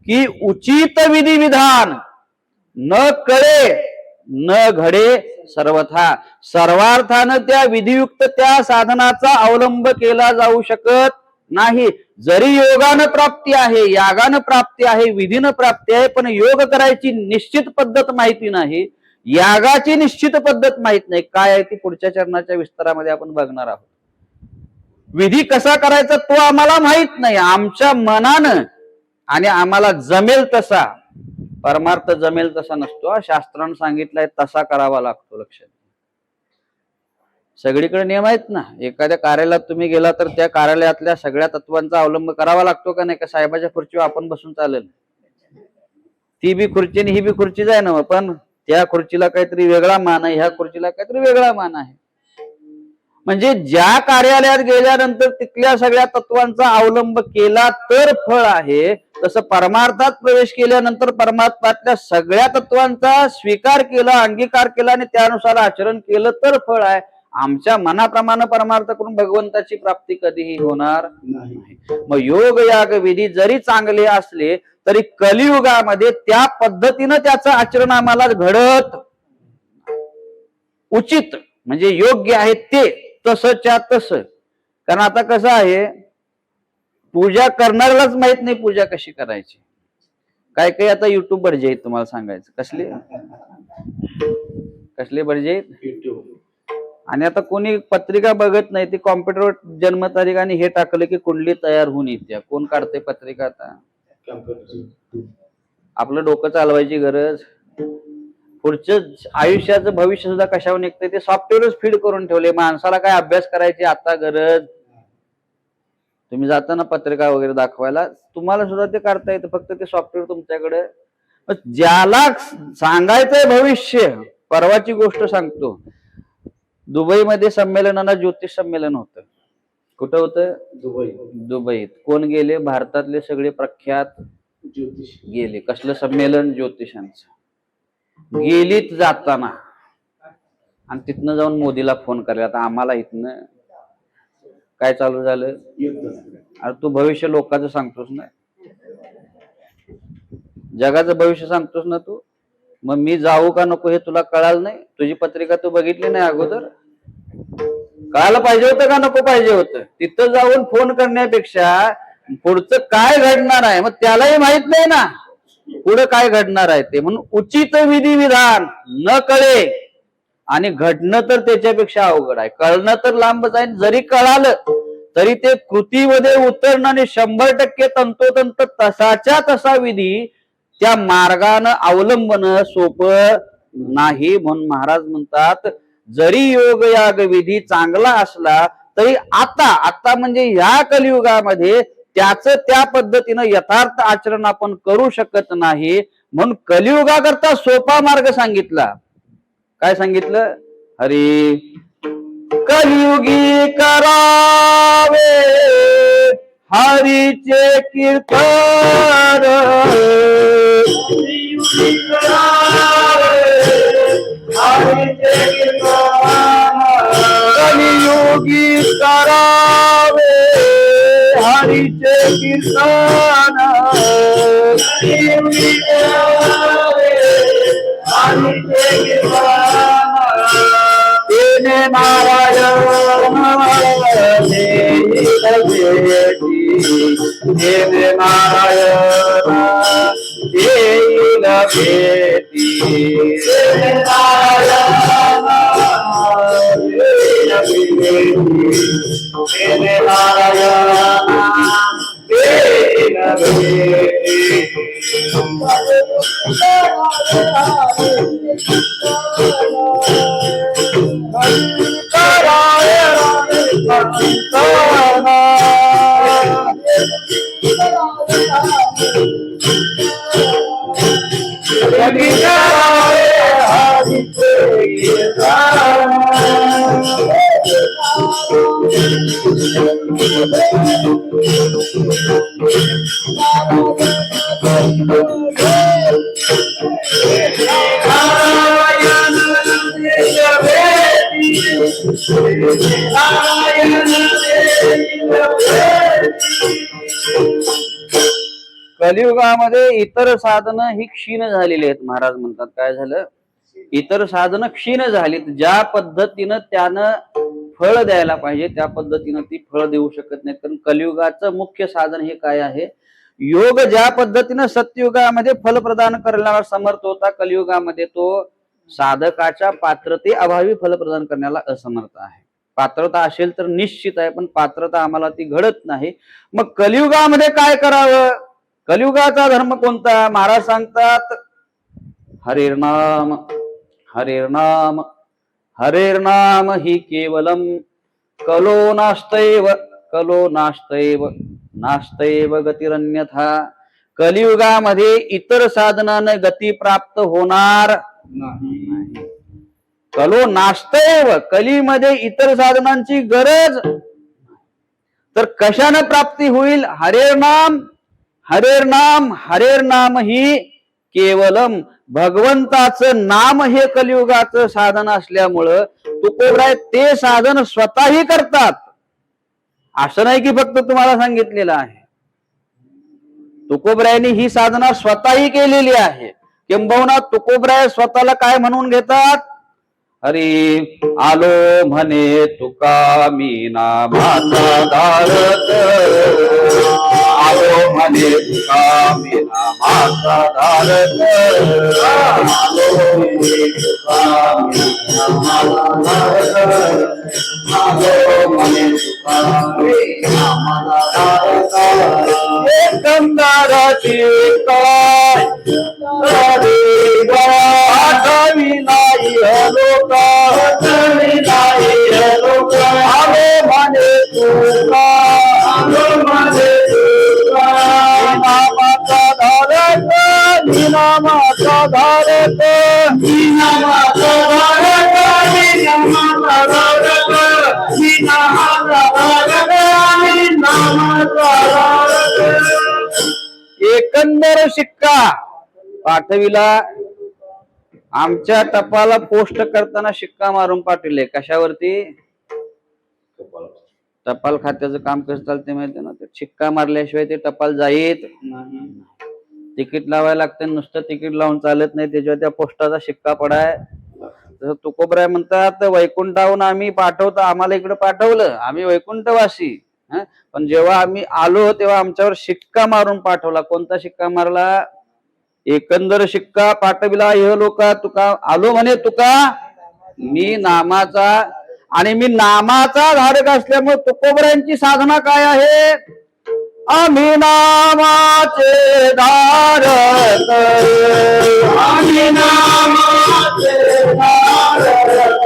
की उचित विधी विधान न कळे न घडे सर्वथा. सर्वार्थानं त्या विधियुक्त त्या साधनाचा अवलंब केला जाऊ शकत नाही. जरी योगानं प्राप्ती आहे, यागानं प्राप्ती आहे, विधीनं प्राप्ती आहे, पण योग करायची निश्चित पद्धत माहिती नाही, यागाची निश्चित पद्धत माहित नाही. काय आहे ती पुढच्या चरणाच्या विस्तारामध्ये आपण बघणार आहोत. विधी कसा करायचा तो आम्हाला माहित नाही. आमच्या मनानं आणि आम्हाला जमेल तसा, परमार्थ जमेल तसा नसतो. शास्त्रानं सांगितलंय तसा करावा लागतो. लक्षात. सगळीकडे नियम आहेत ना. एखाद्या कार्यालयात तुम्ही गेला तर त्या कार्यालयातल्या सगळ्या तत्वांचा अवलंब करावा लागतो का नाही? का साहेबाच्या खुर्चीवर आपण बसून चालेल? ती बी खुर्ची आणि ही बी खुर्चीच आहे ना. पण त्या खुर्चीला काहीतरी वेगळा मान आहे, ह्या खुर्चीला काहीतरी वेगळा मान आहे. म्हणजे ज्या कार्यालयात गेल्यानंतर तिथल्या सगळ्या तत्वांचा अवलंब केला तर फळ आहे, तसं परमार्थात प्रवेश केल्यानंतर परमात्म्यातल्या सगळ्या तत्वांचा स्वीकार केला, अंगीकार केला आणि त्यानुसार आचरण केलं तर फळ आहे. आमच्या मनाप्रमाणे परमार्थ करून भगवंताची प्राप्ती कधीही होणार नाही. मग योग याग विधी जरी चांगले असले तरी कलियुगामध्ये त्या पद्धतीनं त्याचं आचरण आम्हाला घडत उचित म्हणजे योग्य आहे ते तसंच्या तसं. कारण आता कसं आहे, पूजा करणाऱ्यालाच माहित नाही पूजा कशी करायची. काय काय आता युट्यूब बर्जे आहेत, तुम्हाला सांगायचं. कसले बर्जे आहेत? आणि आता कोणी पत्रिका बघत नाही, ती कॉम्प्युटरवर जन्मतारीख आणि हे टाकलं की कुंडली तयार होऊन येते. कोण काढते पत्रिका? आता आपलं डोकं चालवायची गरज. पुढचं आयुष्याचं भविष्य सुद्धा कशावर निघतंय ते सॉफ्टवेअरच फीड करून ठेवले. माणसाला काय अभ्यास करायची आता गरज? तुम्ही जाताना पत्रिका वगैरे दाखवायला तुम्हाला सुद्धा ते करता येतं, फक्त ते सॉफ्टवेअर तुमच्याकडे. ज्याला सांगायचंय भविष्य, परवाची गोष्ट सांगतो. दुबईमध्ये संमेलनाला ज्योतिष संमेलन होतं. कुठं होतं? दुबईत. कोण गेले? भारतातले सगळे प्रख्यात ज्योतिष गेले. कसलं संमेलन? ज्योतिषांचं. गेलीत जाताना आणि तिथनं जाऊन मोदीला फोन करायला. आता आम्हाला इथनं काय चालू झालं, अरे तू भविष्य लोकांचं सांगतोस ना, जगाचं भविष्य सांगतोस ना तू, मग मी जाऊ का नको हे तुला कळालं नाही? तुझी पत्रिका तू बघितली नाही अगोदर? कळायला पाहिजे होतं का नको पाहिजे होतं? तिथं जाऊन फोन करण्यापेक्षा पुढचं काय घडणार आहे मग त्यालाही माहित नाही ना, पुढे काय घडणार आहे ते. म्हणून उचित विधी विधान न कळे आणि घडणं तर त्याच्यापेक्षा अवघड आहे. कळणं तर लांबच आहे, जरी कळालं तरी ते कृतीमध्ये उतरणं आणि 100% तंतोतंत तसाच्या तसा विधी त्या मार्गानं अवलंबन सोपं नाही. म्हणून महाराज म्हणतात, जरी योग याग विधी चांगला असला तरी आता म्हणजे या कलियुगामध्ये त्याच त्या पद्धतीनं यथार्थ आचरण आपण करू शकत नाही. म्हणून कलियुगाकरता सोपा मार्ग सांगितला. काय सांगितलं? हरी कलियुगी करावे हरीचे कीर्तन, कलियुगी करावे हरीचे कीर्तन, तेने नारायण तेने नारायण येईल भेटी, तेने नारायण येईल भेटी, तेने नारायण येईल भेटी. कलियुगामध्ये इतर साधनं ही क्षीण झालेली आहेत. महाराज म्हणतात काय झालं, इतर साधनं क्षीण झालीत. ज्या पद्धतीनं त्यानं फळ द्यायला पाहिजे त्या पद्धतीनं ती फळ देऊ शकत नाही. कारण कलियुगाचं मुख्य साधन हे काय आहे? योग ज्या पद्धतीनं सत्ययुगामध्ये फल प्रदान करण्याला समर्थ होता, कलियुगामध्ये तो साधकाच्या पात्रते अभावी फल प्रदान करण्याला असमर्थ आहे. पात्रता असेल तर निश्चित आहे, पण पात्रता आम्हाला ती घडत नाही. मग कलियुगामध्ये काय करावं? कलियुगाचा धर्म कोणता? महाराज सांगतात, हरिर्नाम हरिर्नाम हरिर्नाम ही केवलम कलो नास्तैव कलो नास्तैव नास्तैव गतिरन्यथा. कलियुगामध्ये इतर साधनाने गती प्राप्त होणार नाही. कलो नास्तैव, कलीमध्ये इतर साधनांची गरज. तर कशाने प्राप्ती होईल? हरेर्नाम हरेर्नाम हरेर्नाम ही केवलम, भगवंताचं नाम हे कलियुगाचं साधन असल्यामुळं तुकोबराय ते साधन स्वतःही करतात. असं नाही की फक्त तुम्हाला सांगितलेलं आहे. तुकोबरायांनी ही साधना स्वतःही केलेली आहे. किंबहुना तुकोबराय स्वतःला काय म्हणून घेतात? हरी आलो म्हणे तुका मी नामाचा धारक, आलो म्हणे तुका मी नामाचा धारक, आलो म्हणे तुका मी नामाचा धारक, आलो म्हणे तुका मी नामाचा धारक. एकंदराची काय आठवी नाही लोका, आठवी नाही लोका, आलो म्हणे तुका, आलो म्हणे तुका, नामाचा धारक, नामाचा धारक, नामाचा धारक, नामाचा धारक, नामाचा धारक, नामाचा धारक. एकंदर शिक्का पाठविला आमच्या टपाला पोस्ट करताना शिक्का मारून पाठवले. कशावरती? टपाल खात्याचं काम कसं चालते माहिती ना, ते शिक्का मारल्याशिवाय ते टपाल जाईत नाही. तिकीट लावायला लागते, नुसतं तिकीट लावून चालत नाही, त्याच्यावर त्या पोस्टाचा शिक्का पडाय. तसं तुकोबराय म्हणतात वैकुंठाहून आम्ही पाठवतो, आम्हाला इकडे पाठवलं, आम्ही वैकुंठवासी, पण जेव्हा आम्ही आलो तेव्हा आमच्यावर शिक्का मारून पाठवला. कोणता शिक्का मारला? एकंदर शिक्का पाठविला हे लोका तुका. आलो म्हणे तुका मी नामाचा, आणि मी नामाचा धारक असल्यामुळे तुकोबरायांची साधना काय आहे? आम्ही नामाचे धारक, आम्ही नामाचे धारक,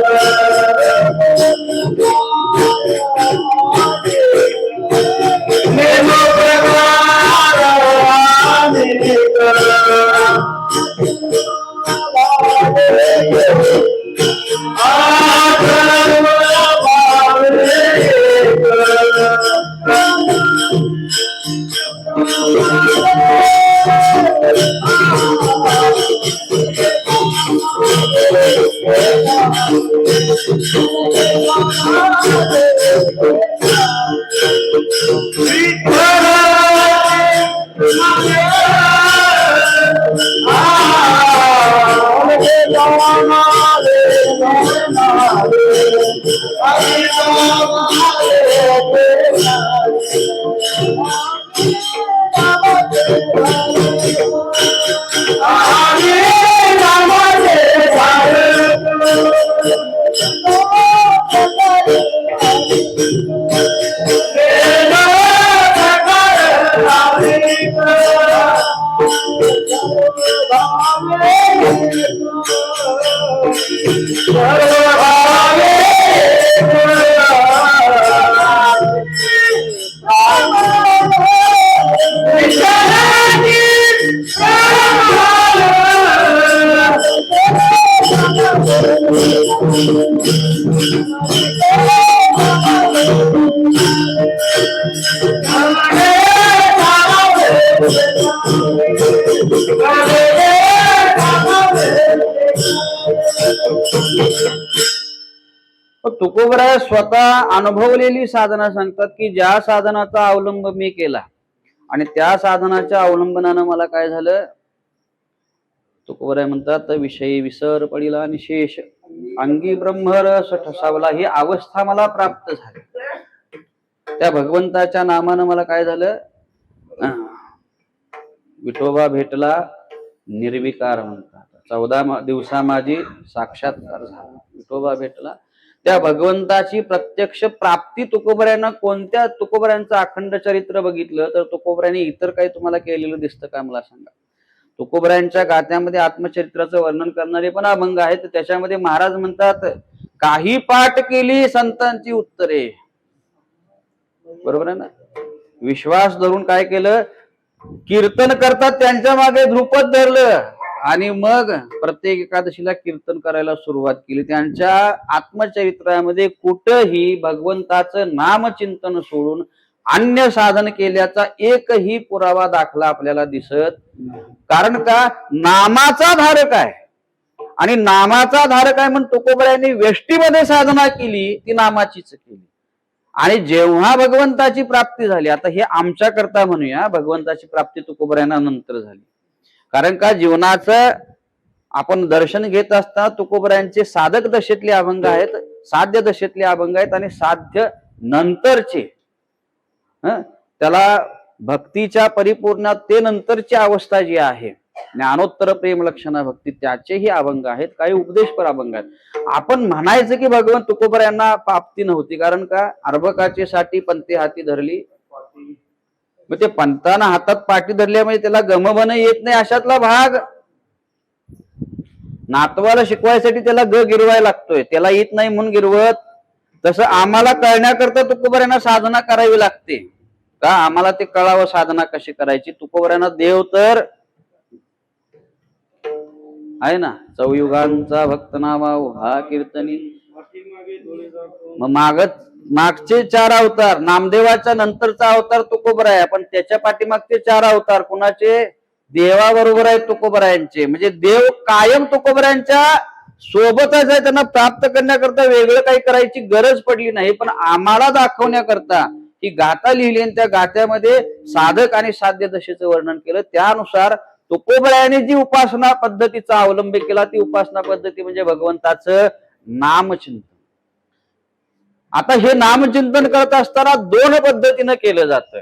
तुकोबराय स्वतः अनुभवलेली साधना सांगतात की ज्या साधनाचा अवलंब मी केला आणि त्या साधनाच्या अवलंबनानं मला काय झालं? तुकोबराय म्हणतात विषयी विसर पडिला आणि शेष अंगी ब्रह्मरस ठसावला, ही अवस्था मला प्राप्त झाली. त्या भगवंताच्या नामानं मला काय झालं? विठोबा भेटला, निर्विकार म्हणतात. 14 दिवसा माझी साक्षात्कार झाला. विठोबा भेटला, त्या भगवंताची प्रत्यक्ष प्राप्ती तुकोबरायांना. कोणत्या तुकोबरायांचं अखंड चरित्र बघितलं तर तुकोबरायांनी इतर काही तुम्हाला केलेलं दिसतं का? मला सांगा. तुकोबरायांच्या गाथ्यामध्ये आत्मचरित्राचं वर्णन करणारे पण अभंग आहेत. त्याच्यामध्ये महाराज म्हणतात काही पाठ केली संतांची उत्तरे. बरोबर आहे ना? विश्वास धरून काय केलं? कीर्तन करतात त्यांच्या मागे ध्रुपद धरलं आणि मग प्रत्येक एकादशीला कीर्तन करायला सुरुवात केली. त्यांच्या आत्मचरित्रामध्ये कुठंही भगवंताचं नामचिंतन सोडून अन्य साधन केल्याचा एकही पुरावा दाखला आपल्याला दिसत. कारण का? नामाचा धारक आहे, आणि नामाचा धारक आहे म्हणून तुकोबरायांनी वेष्टीमध्ये साधना केली, ती नामाचीच केली. आणि जेव्हा भगवंताची प्राप्ती झाली, आता हे आमच्या करता म्हणूया, भगवंताची प्राप्ती तुकोबरायांना नंतर झाली. कारण का? जीवनाचं आपण दर्शन घेत असता तुकोबरायांचे साधक दशेतले अभंग आहेत, साध्य दशेतले अभंग आहेत, आणि साध्य नंतरचे त्याला भक्तीच्या परिपूर्णतेनंतरची अवस्था जी आहे, ज्ञानोत्तर प्रेम लक्षणा भक्ती, त्याचेही अभंग आहेत. काही उपदेशपर अभंग आहेत. आपण म्हणायचं की भगवान तुकोबरायांना प्राप्ती नव्हती. कारण का? अर्भकाचे साठी पंते हाती धरली. मग ते पंताना हातात पाठी धरल्यामुळे त्याला गमबन येत नाही, अशातला भाग. नातवाला शिकवायसाठी त्याला गिरवायला लागतोय, त्याला येत नाही म्हणून गिरवत. तसं आम्हाला कळण्याकरता तुकोबरायांना साधना करावी लागते. का? आम्हाला ते कळावं साधना कशी करायची. तुकोबरायांना देव तर आहे ना, चौयुगांचा भक्त नामा हा कीर्तनी. मग मागचे 4 अवतार, नामदेवाच्या नंतरचा अवतार तुकोबराय, पण त्याच्या पाठीमागचे 4 अवतार कुणाचे? देवाबरोबर आहे तुकोबरायांचे, म्हणजे देव कायम तुकोबरायांच्या सोबतच आहे, त्यांना प्राप्त करण्याकरता वेगळं काही करायची गरज पडली नाही. पण आम्हाला दाखवण्याकरता ही गाथा लिहिली आणि त्या गाथ्यामध्ये साधक आणि साध्य दशेचं वर्णन केलं. त्यानुसार तुकोबरायांनी जी उपासना पद्धतीचा अवलंब केला ती उपासना पद्धती म्हणजे भगवंताचं नामचिंतन. आता हे नामचिंतन करत असताना दोन पद्धतीनं केलं जातं.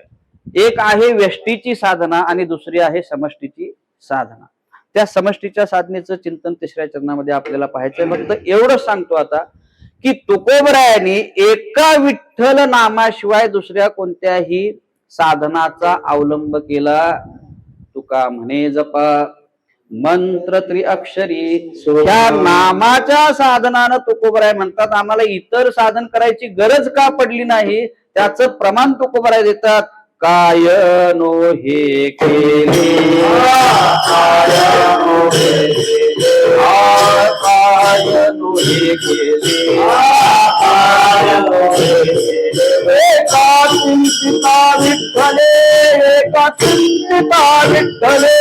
एक आहे व्यष्टीची साधना आणि दुसरी आहे समष्टीची साधना. त्या समष्टीच्या साधनेचं चिंतन तिसऱ्या चरणामध्ये आपल्याला पाहायचंय. फक्त एवढंच सांगतो आता की तुकोबरायांनी एका विठ्ठल नामाशिवाय दुसऱ्या कोणत्याही साधनाचा अवलंब केला. तुका म्हणे जपा मंत्र त्रिअक्षरी, ह्या नामाच्या साधनानं तुकोबराय म्हणतात आम्हाला इतर साधन करायची गरज का पडली नाही. त्याचं प्रमाण तुकोबराय देतात. काय नो हे केले, काय नो हे केले, काय नो हे केले, एका चिंतिता विठ्ठले, एका चिंतिता विठ्ठले,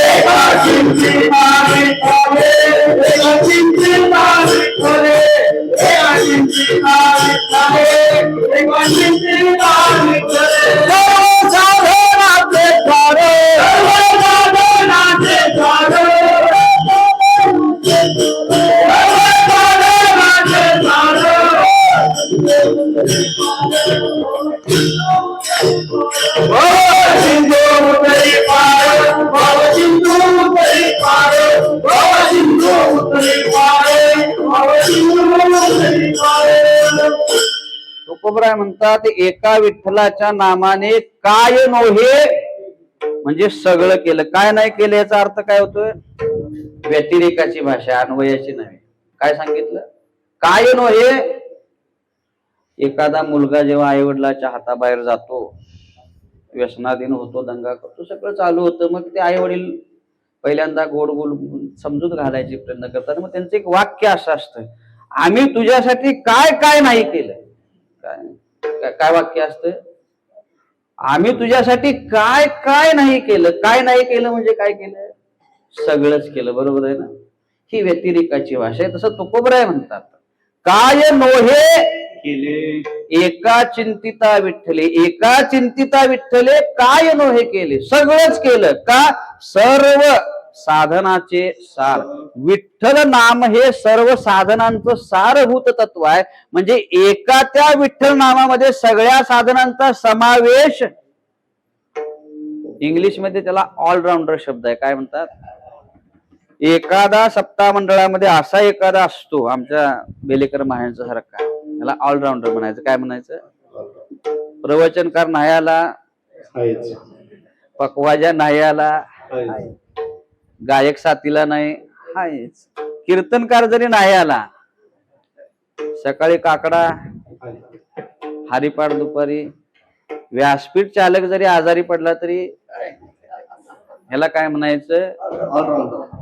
एका चिंतिता विठ्ठले, एका चिंतिता विठ्ठले, एका चिंतिता विठ्ठले, एका चिंतिता विठ्ठले. तुकोबराय म्हणतात एका विठ्ठलाच्या नामाने काय नोहे म्हणजे सगळं केलं. काय नाही केलं याचा अर्थ काय होतोय? व्यतिरेकाची भाषा, अन्वयाची नव्हे. काय सांगितलं? काय नोहे. एखादा मुलगा जेव्हा आई वडिलाच्या हाताबाहेर जातो, व्यसनाधीन होतो, दंगा करतो, सगळं चालू होतं, मग ते आई वडील पहिल्यांदा गोड गोल समजूत घालायचे प्रयत्न करतात. मग त्यांचं एक वाक्य असं असतं, आम्ही तुझ्यासाठी काय काय नाही केलं. काय काय वाक्य असतं? आम्ही तुझ्यासाठी काय काय नाही केलं. काय नाही केलं म्हणजे काय केलं? सगळंच केलं. बरोबर आहे ना? ही व्यतिरेकाची भाषा आहे. तसं तुकोबराय म्हणतात काय नोहे केले, एका चिंतिता विठ्ठले, एका चिंतिता विठ्ठले काय नोहे केले, सगळंच केलं. का? सर्व साधनाचे सार. विठ्ठल नाम हे सर्व साधनांचं सारभूत तत्व आहे. म्हणजे एका त्या विठ्ठल नामामध्ये सगळ्या साधनांचा समावेश. इंग्लिश मध्ये त्याला ऑलराऊंडर शब्द आहे. काय म्हणतात? एखादा सप्ताह मंडळामध्ये असा एखादा असतो आमच्या बेलेकर महायांचा सारखा, त्याला ऑलराऊंडर म्हणायचं. काय म्हणायचं? प्रवचनकार नाही आला, पकवाजा नाही आला, गायक साथीला नाही, हायच. कीर्तनकार जरी नाही आला, सकाळी काकडा, हरिपाठ दुपारी, व्यासपीठ चालक जरी आजारी पडला तरी ह्याला काय म्हणायचं?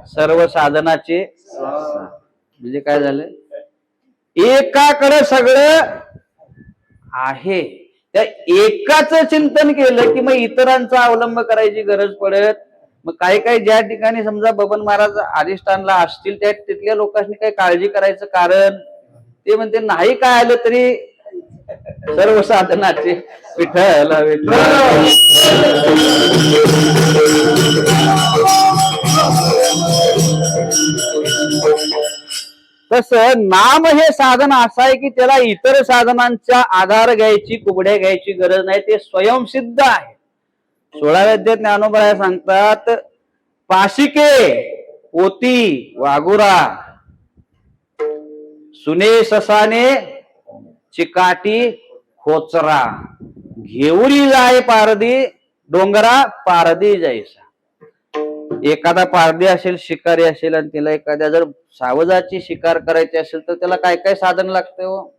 सर्व साधनाचे. म्हणजे काय झालं? एकाकडे सगळं आहे. त्या एकाच चिंतन केलं की मग इतरांचा अवलंब करायची गरज पडत. मग काही काही ज्या ठिकाणी समजा बबन महाराज अधिष्ठानला असतील त्या तिथल्या लोकांनी काही काळजी करायचं कारण ते म्हणते नाही काय आलं तरी सर्व साधनाचे विठ्ठल विठ्ठल. तसं नाम हे साधन असं आहे की त्याला इतर साधनांचा आधार घ्यायची, कुबड्या घ्यायची गरज नाही. ते स्वयंसिद्ध आहे. 16व्या अध्यायात ज्ञानोबा सांगतात, पाशिके पोती वागुरा, सुने ससाने चिकाटी खोचरा, घेऊरी जाय पारदी डोंगरा पारदी जायसा. एखादा पारदी असेल, शिकारी असेल आणि त्याला एखाद्या जर सावजाची शिकार करायची असेल तर त्याला काय काय साधन लागते हो?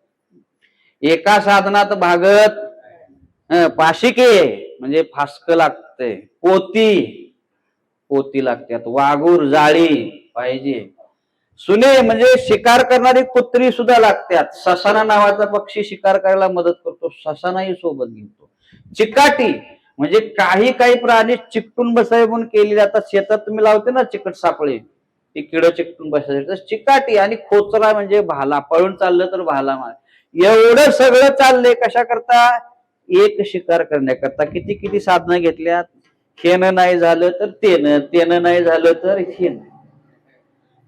एका साधनात भागत पाशिके म्हणजे फासक लागते, पोती लागतात, वाघूर जाळी पाहिजे, सुने म्हणजे शिकार करणारी कुत्री सुद्धा लागतात. ससाना नावाचा पक्षी शिकार करायला मदत करतो, ससानाही सोबत घेतो. चिकाटी म्हणजे काही काही प्राणी चिकटून बसावे म्हणून केली जातात. शेतात तुम्ही लावते ना चिकट सापळे, ती किड चिकटून बसायची, तर चिकाटी आणि खोचरा म्हणजे भाला, पळून चाललं तर भाला मार. एवढं सगळं चाललंय कशा करता? एक शिकार करण्याकरता. किती किती साधनं घेतल्यात. हेनं नाही झालं तर तेनं नाही झालं तर हेन.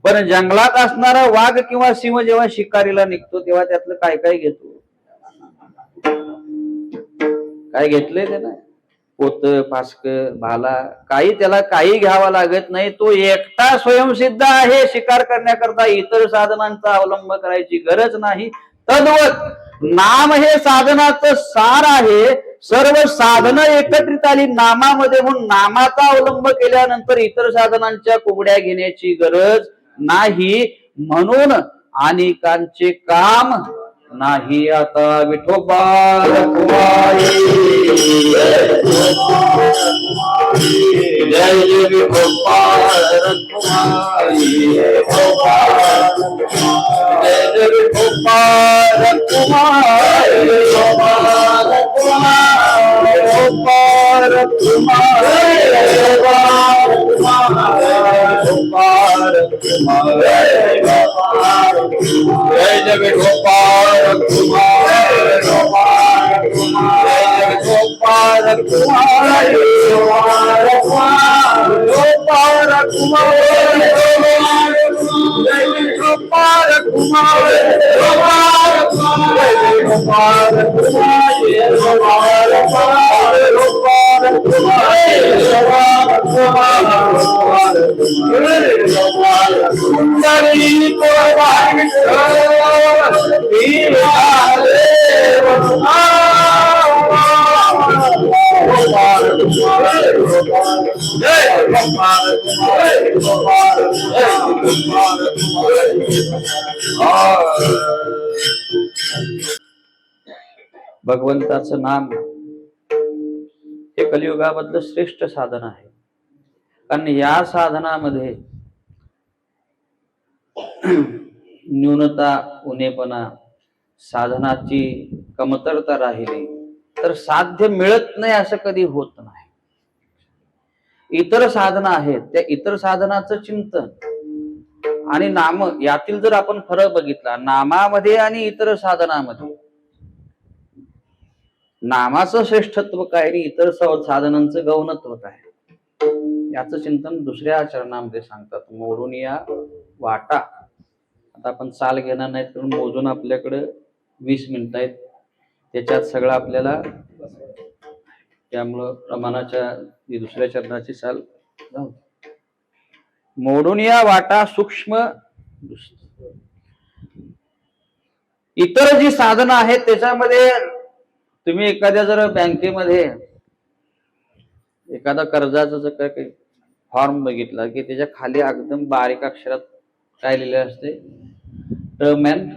पण जंगलात असणारा वाघ किंवा सिंह जेव्हा शिकारीला निघतो तेव्हा त्यातलं काय काय घेतो? काय घेतलंय त्यानं? पोत, फासक, भाला, काही त्याला काही घ्यावा लागत नाही. तो एकटा स्वयंसिद्ध आहे शिकार करण्याकरता. इतर साधनांचा अवलंब करायची गरज नाही. तद्वत नाम हे साधनाचं सार आहे. सर्व साधनं एकत्रित आली नामामध्ये, म्हणून नामाचा अवलंब केल्यानंतर इतर साधनांच्या कुबड्या घेण्याची गरज नाही. म्हणून अनेकांचे काम नाही. आता विठोबा रखुमाई, जय विठोबा रखुमाई, जय विठोबा रखुमाई, जय विठोबा भगवंताचं नाम हे कलियुगामधलं श्रेष्ठ साधन आहे. कारण या साधनामध्ये न्यूनता, उणेपणा, साधनाची कमतरता राहिली तर साध्य मिळत नाही असं कधी होत नाही. इतर साधना आहेत, त्या इतर साधनाचं चिंतन आणि नाम यातील जर आपण फरक बघितला नामामध्ये आणि इतर साधनामध्ये, नामाचं श्रेष्ठत्व काय आणि इतर साधनांचं गौणत्व काय, याचं चिंतन दुसऱ्या चरणामध्ये सांगतात. मोडून या वाटा. आता आपण चाल घेणार नाहीत म्हणून मोजून आपल्याकडे 20 मिनिटं आहेत, त्याच्यात सगळं आपल्याला, त्यामुळं प्रमाणाच्या दुसऱ्या चरणाची चाल जाऊ. मोडून या वाटा सूक्ष्म. इतर जी साधनं आहेत त्याच्यामध्ये तुम्ही एखाद्या जर बँकेमध्ये एखादा कर्जाचा जर काही फॉर्म बघितला की त्याच्या खाली एकदम बारीक अक्षरात काय लिहिलं असते? टर्म अँड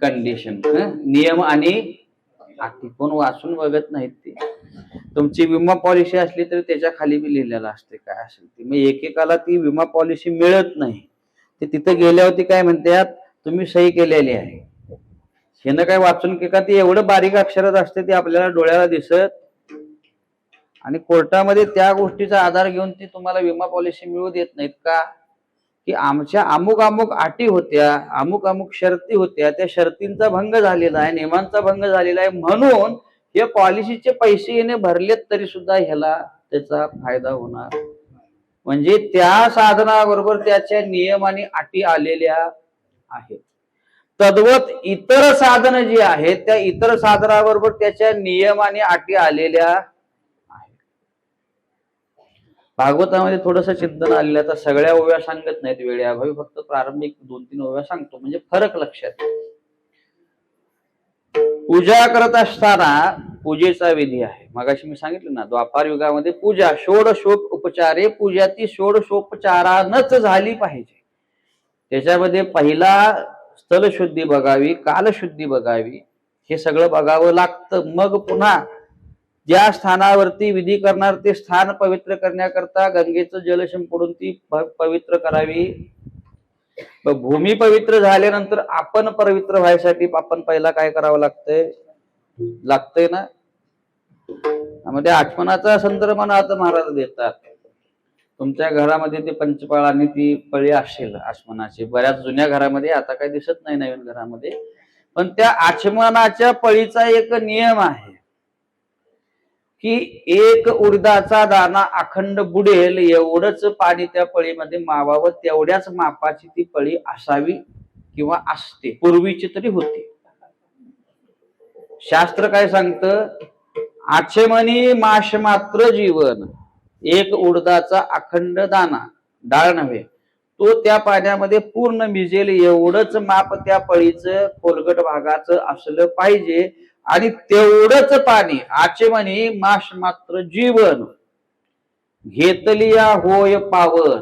कंडिशन, नियम आणि अटी. कोण वाचून बघत नाहीत ते. तुमची विमा पॉलिसी असली तरी त्याच्या खाली बी लिहिलेलं असते काय असेल ते. मग एकेकाला ती विमा पॉलिसी मिळत नाही, ते तिथं गेल्यावरती काय म्हणतात, तुम्ही सही केलेली आहे. हेनं काय वाचून की का ती एवढं बारीक अक्षरात असते ते आपल्याला डोळ्याला दिसत, आणि कोर्टामध्ये त्या गोष्टीचा आधार घेऊन ती तुम्हाला विमा पॉलिसी मिळू देत नाहीत का? की आमच्या अमुक अमुक अटी होत्या, अमुक अमुक शर्ती होत्या, त्या शर्तींचा भंग झालेला आहे, नियमांचा भंग झालेला आहे, म्हणून हे पॉलिसीचे पैसे येणे भरलेत तरी सुद्धा ह्याला त्याचा फायदा होणार. म्हणजे त्या साधनाबरोबर त्याच्या नियम आणि अटी आलेल्या आहेत. तद्वत इतर साधन जी आहेत त्या इतर साधनाबरोबर त्याच्या नियम आणि अटी आलेल्या आहेत. भागवतामध्ये थोडस चिंतन आलेलं. आता सगळ्या ओव्या सांगत नाहीत वेळेअभावी, फक्त प्रारंभिक 2-3 ओव्या सांगतो म्हणजे फरक लक्षात. पूजा करत असताना पूजेचा विधी आहे. मगाशी मी सांगितलं ना, द्वापार युगामध्ये पूजा षोडशोपचारे, पूजा ती षोडशोपचारानच झाली पाहिजे. त्याच्यामध्ये पहिला स्थलशुद्धी बघावी, कालशुद्धी बघावी, हे सगळं बघावं लागतं. मग पुन्हा ज्या स्थानावरती विधी करणार ते स्थान पवित्र करण्याकरता गंगेचं जल शिंपडून ती पवित्र करावी. भूमी पवित्र झाल्यानंतर आपण पवित्र व्हायसाठी आपण पहिला काय करावं लागतंय ना, मध्ये आचमनाचा संदर्भ आता महाराज देतात. तुमच्या घरामध्ये ते पंचपाळ आणि ती पळी असेल आचमनाची, बऱ्याच जुन्या घरामध्ये, आता काही दिसत नाही नवीन घरामध्ये. पण त्या आचमनाच्या पळीचा एक नियम आहे की एक उडदाचा दाना अखंड बुडेल एवढंच पाणी त्या पळीमध्ये मावावं, तेवढ्याच मापाची ती पळी असावी किंवा असते, पूर्वीची तरी होती. शास्त्र काय सांगतं, आचमनी माश मात्र जीवन, एक उडदाचा अखंड दाना, डाळ नव्हे, तो त्या पाण्यामध्ये पूर्ण भिजेल एवढंच माप त्या पळीचं खोलगट भागाचं असलं पाहिजे. आणि तेवढंच पाणी, आचमनी माश मात्र जीवन, घेतलिया होय पावन.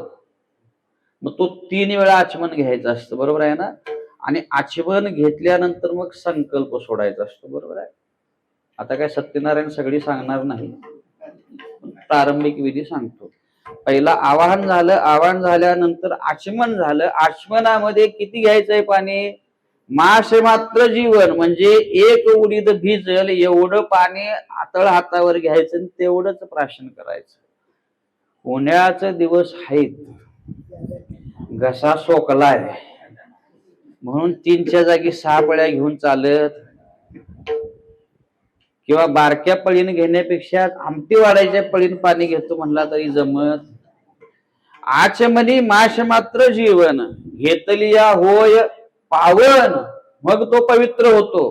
मग तो 3 वेळा आचमन घ्यायचं असतं, बरोबर आहे ना. आणि आचमन घेतल्यानंतर मग संकल्प सोडायचा असतो, बरोबर आहे. आता काय सत्यनारायण सगळी सांगणार नाही, प्रारंभिक विधी सांगतो. पहिला आवाहन झालं, आवाहन झाल्यानंतर आचमन झालं. आचमनामध्ये किती घ्यायचंय पाणी, माश मात्र जीवन, म्हणजे एक उडीद भिजल एवढं पाणी तळ हातावर घ्यायचं आणि तेवढंच प्राशन करायचं. उन्हाळ्याचे दिवस आहेत, घसा सोकलाय म्हणून 3च्या जागी 6 पळ्या घेऊन चालत, किंवा बारक्या पळीने घेण्यापेक्षा आमटी वाढायच्या पळीने पाणी घेतो म्हणला तरी जमत. आचमनी माश मात्र जीवन, घेतलिया होय पावन, मग तो पवित्र होतो.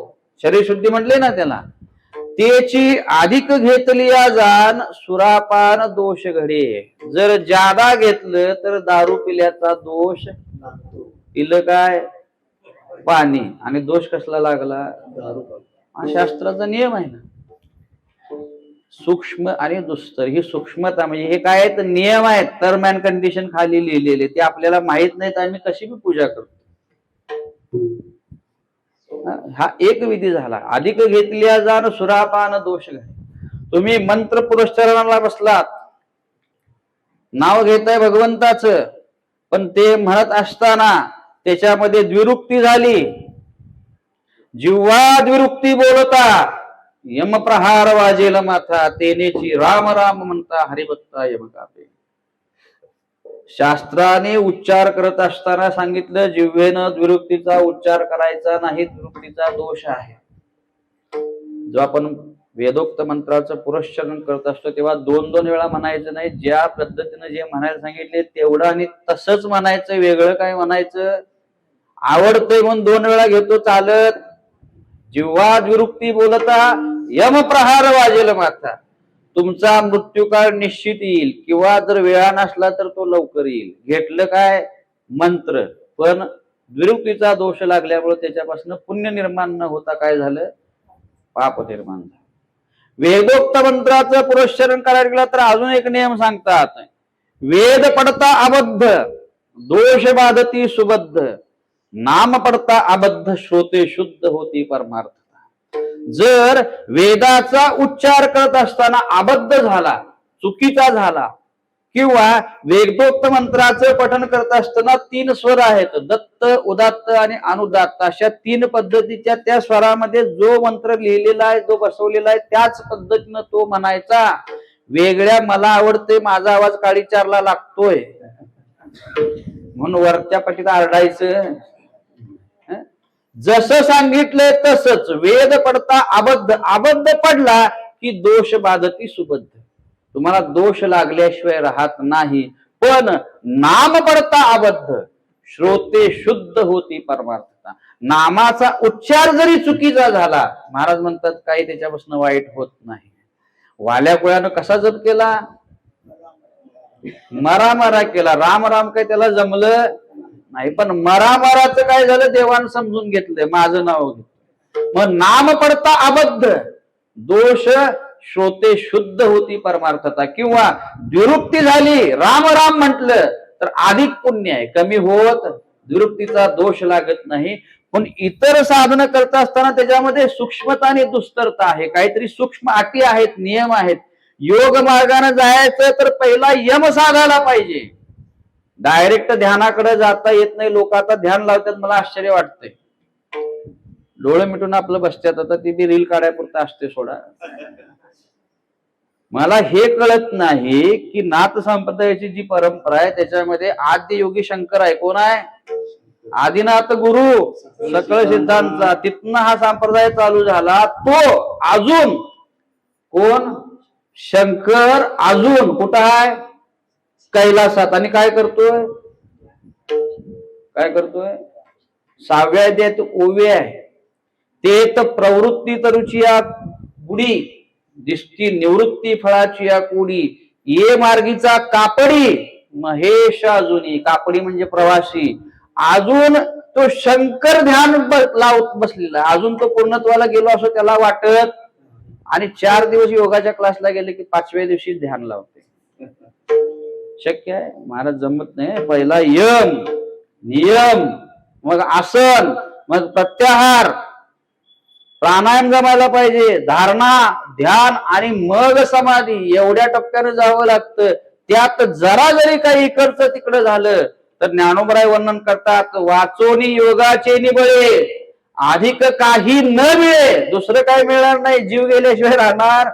शरीर शुद्धी म्हटले ना त्याला. त्याची अधिक घेतलिया जाण, सुरापान दोष घडे. जर जादा घेतलं तर दारू पिल्याचा दोष, पिलं काय पाणी, आणि दोष कसला लागला, दारू. हा शास्त्राचा नियम आहे ना. सूक्ष्म आणि दुस्तर ही सूक्ष्मता, म्हणजे हे काय आहेत, नियम आहेत, टर्म अँड कंडिशन खाली लिहिलेले, ते आपल्याला माहित नाहीत, आम्ही कशी बी पूजा करतो. हा एक विधी झाला. अधिक घेतल्या जाण सुरापान दोष घडे. तुम्ही मंत्र पुरस्काराला बसलात, नाव घेताय भगवंताचं, पण ते म्हणत असताना त्याच्यामध्ये द्विरुक्ती झाली, जिव्हा द्विरुक्ती बोलता यमप्रहार वाजेल माथा, तेनेची राम राम म्हणता हरिभक्ता यम कापे. शास्त्राने उच्चार करत असताना सांगितलं, जिव्हेनं द्विरुक्तीचा उच्चार करायचा नाही, द्विरुक्तीचा दोष आहे. जो आपण वेदोक्त मंत्राचं पुरस्चरण करत असतो तेव्हा 2-2 वेळा म्हणायचं नाही. ज्या पद्धतीने जे म्हणायला सांगितले तेवढं आणि तसंच म्हणायचं, वेगळं काय म्हणायचं. आवडतंय म्हणून 2 वेळा घेतो चालत. जिव्हा द्विरुक्ती बोलता यमप्रहार वाजेल माथा, तुमचा मृत्यूकाळ निश्चित येईल, किंवा जर वेळा नसला तर तो लवकर येईल. घेतलं काय मंत्र, पण द्विरुक्तीचा दोष लागल्यामुळे त्याच्यापासून पुण्य निर्माण न होता काय झालं, पाप निर्माण झालं. वेदोक्त मंत्राचं पुरस्चरण करायला गेला तर अजून एक नियम सांगतात, वेद पडता अबद्ध दोष बाधती सुबद्ध, नाम पडता अबद्ध श्रोते शुद्ध होती परमार्थता. जर वेदाचा उच्चार करत असताना अबद्ध झाला, चुकीचा झाला, किंवा वेदोक्त मंत्राचं पठण करत असताना 3 स्वर आहेत, दत्त, उदात्त आणि अनुदात्त, अशा 3 पद्धतीच्या त्या स्वरामध्ये जो मंत्र लिहिलेला आहे, जो बसवलेला आहे, त्याच पद्धतीनं तो म्हणायचा. वेगळ्या मला आवडते, माझा आवाज काळी 4ला लागतोय म्हणून वरच्या पटीत आरडायचं. जसं सांगितलंय तसंच. वेद पडता अबद्ध, अबद्ध पडला की दोष बाधती सुबद्ध, तुम्हाला दोष लागल्याशिवाय राहत नाही. पण नाम पडता अबद्ध श्रोते शुद्ध होती परमार्थता. नामाचा उच्चार जरी चुकीचा झाला, महाराज म्हणतात काही त्याच्यापासून वाईट होत नाही. वाल्या कुळ्यानं कसा जप केला, मरामरा केला. राम राम काय त्याला जमलं नाही, पण मरामराचं काय झालं, देवानं समजून घेतलंय, माझं नाव घेतलं. मग नाम पडता अबद्ध, दोष श्रोते शुद्ध होती परमार्थता. किंवा द्विरुक्ती झाली, राम राम म्हटलं तर अधिक पुण्य आहे, कमी होत, द्विरुक्तीचा दोष लागत नाही. पण इतर साधन करत असताना त्याच्यामध्ये सूक्ष्मता आणि दुस्तरता आहे, काहीतरी सूक्ष्म अटी आहेत, नियम आहेत. योग मार्गाने जायचं तर पहिला यम साधायला पाहिजे. डायरेक्ट ध्यानाकडे जाता येत नाही. लोक आता ध्यान लावतात, मला आश्चर्य वाटतंय. डोळे मिटून आपलं बसतात, आता ती बी रील काढायपुरता असते सोडा. मला हे कळत नाही की नाथ संप्रदायाची जी परंपरा आहे त्याच्यामध्ये आद्य योगी शंकर आहे. कोण आहे? आदिनाथ गुरु सकळ सिद्धांचा. तिथनं हा संप्रदाय चालू झाला. तो अजून कोण? शंकर अजून कुठं आहे? कैलासात. आणि काय करतोय? काय करतोय? 6व्या अध्यायात ओवी आहे. ते तर प्रवृत्ती तरुची या गुडी दिसती निवृत्ती फळाची या कुडी ये मार्गीचा कापडी महेश अजूनी. कापडी म्हणजे प्रवासी. अजून तो शंकर ध्यान लावत बसलेला. अजून तो पूर्णत्वाला गेलो असं त्याला वाटत. आणि 4 दिवस योगाच्या क्लासला गेले की 5व्या दिवशी ध्यान लावते. शक्य आहे? महाराज जमत नाही. पहिला यम नियम, मग आसन, मग प्रत्याहार, प्राणायाम जमायला पाहिजे, धारणा, ध्यान आणि मग समाधी. एवढ्या टप्प्यानं जावं लागतं. त्यात जरा जरी काही इकडचं तिकडं झालं तर ज्ञानोबराय वर्णन करतात, वाचोनी योगाचे निबळे अधिक काही न मिळे. दुसरं काही मिळणार नाही. जीव गेल्याशिवाय राहणार.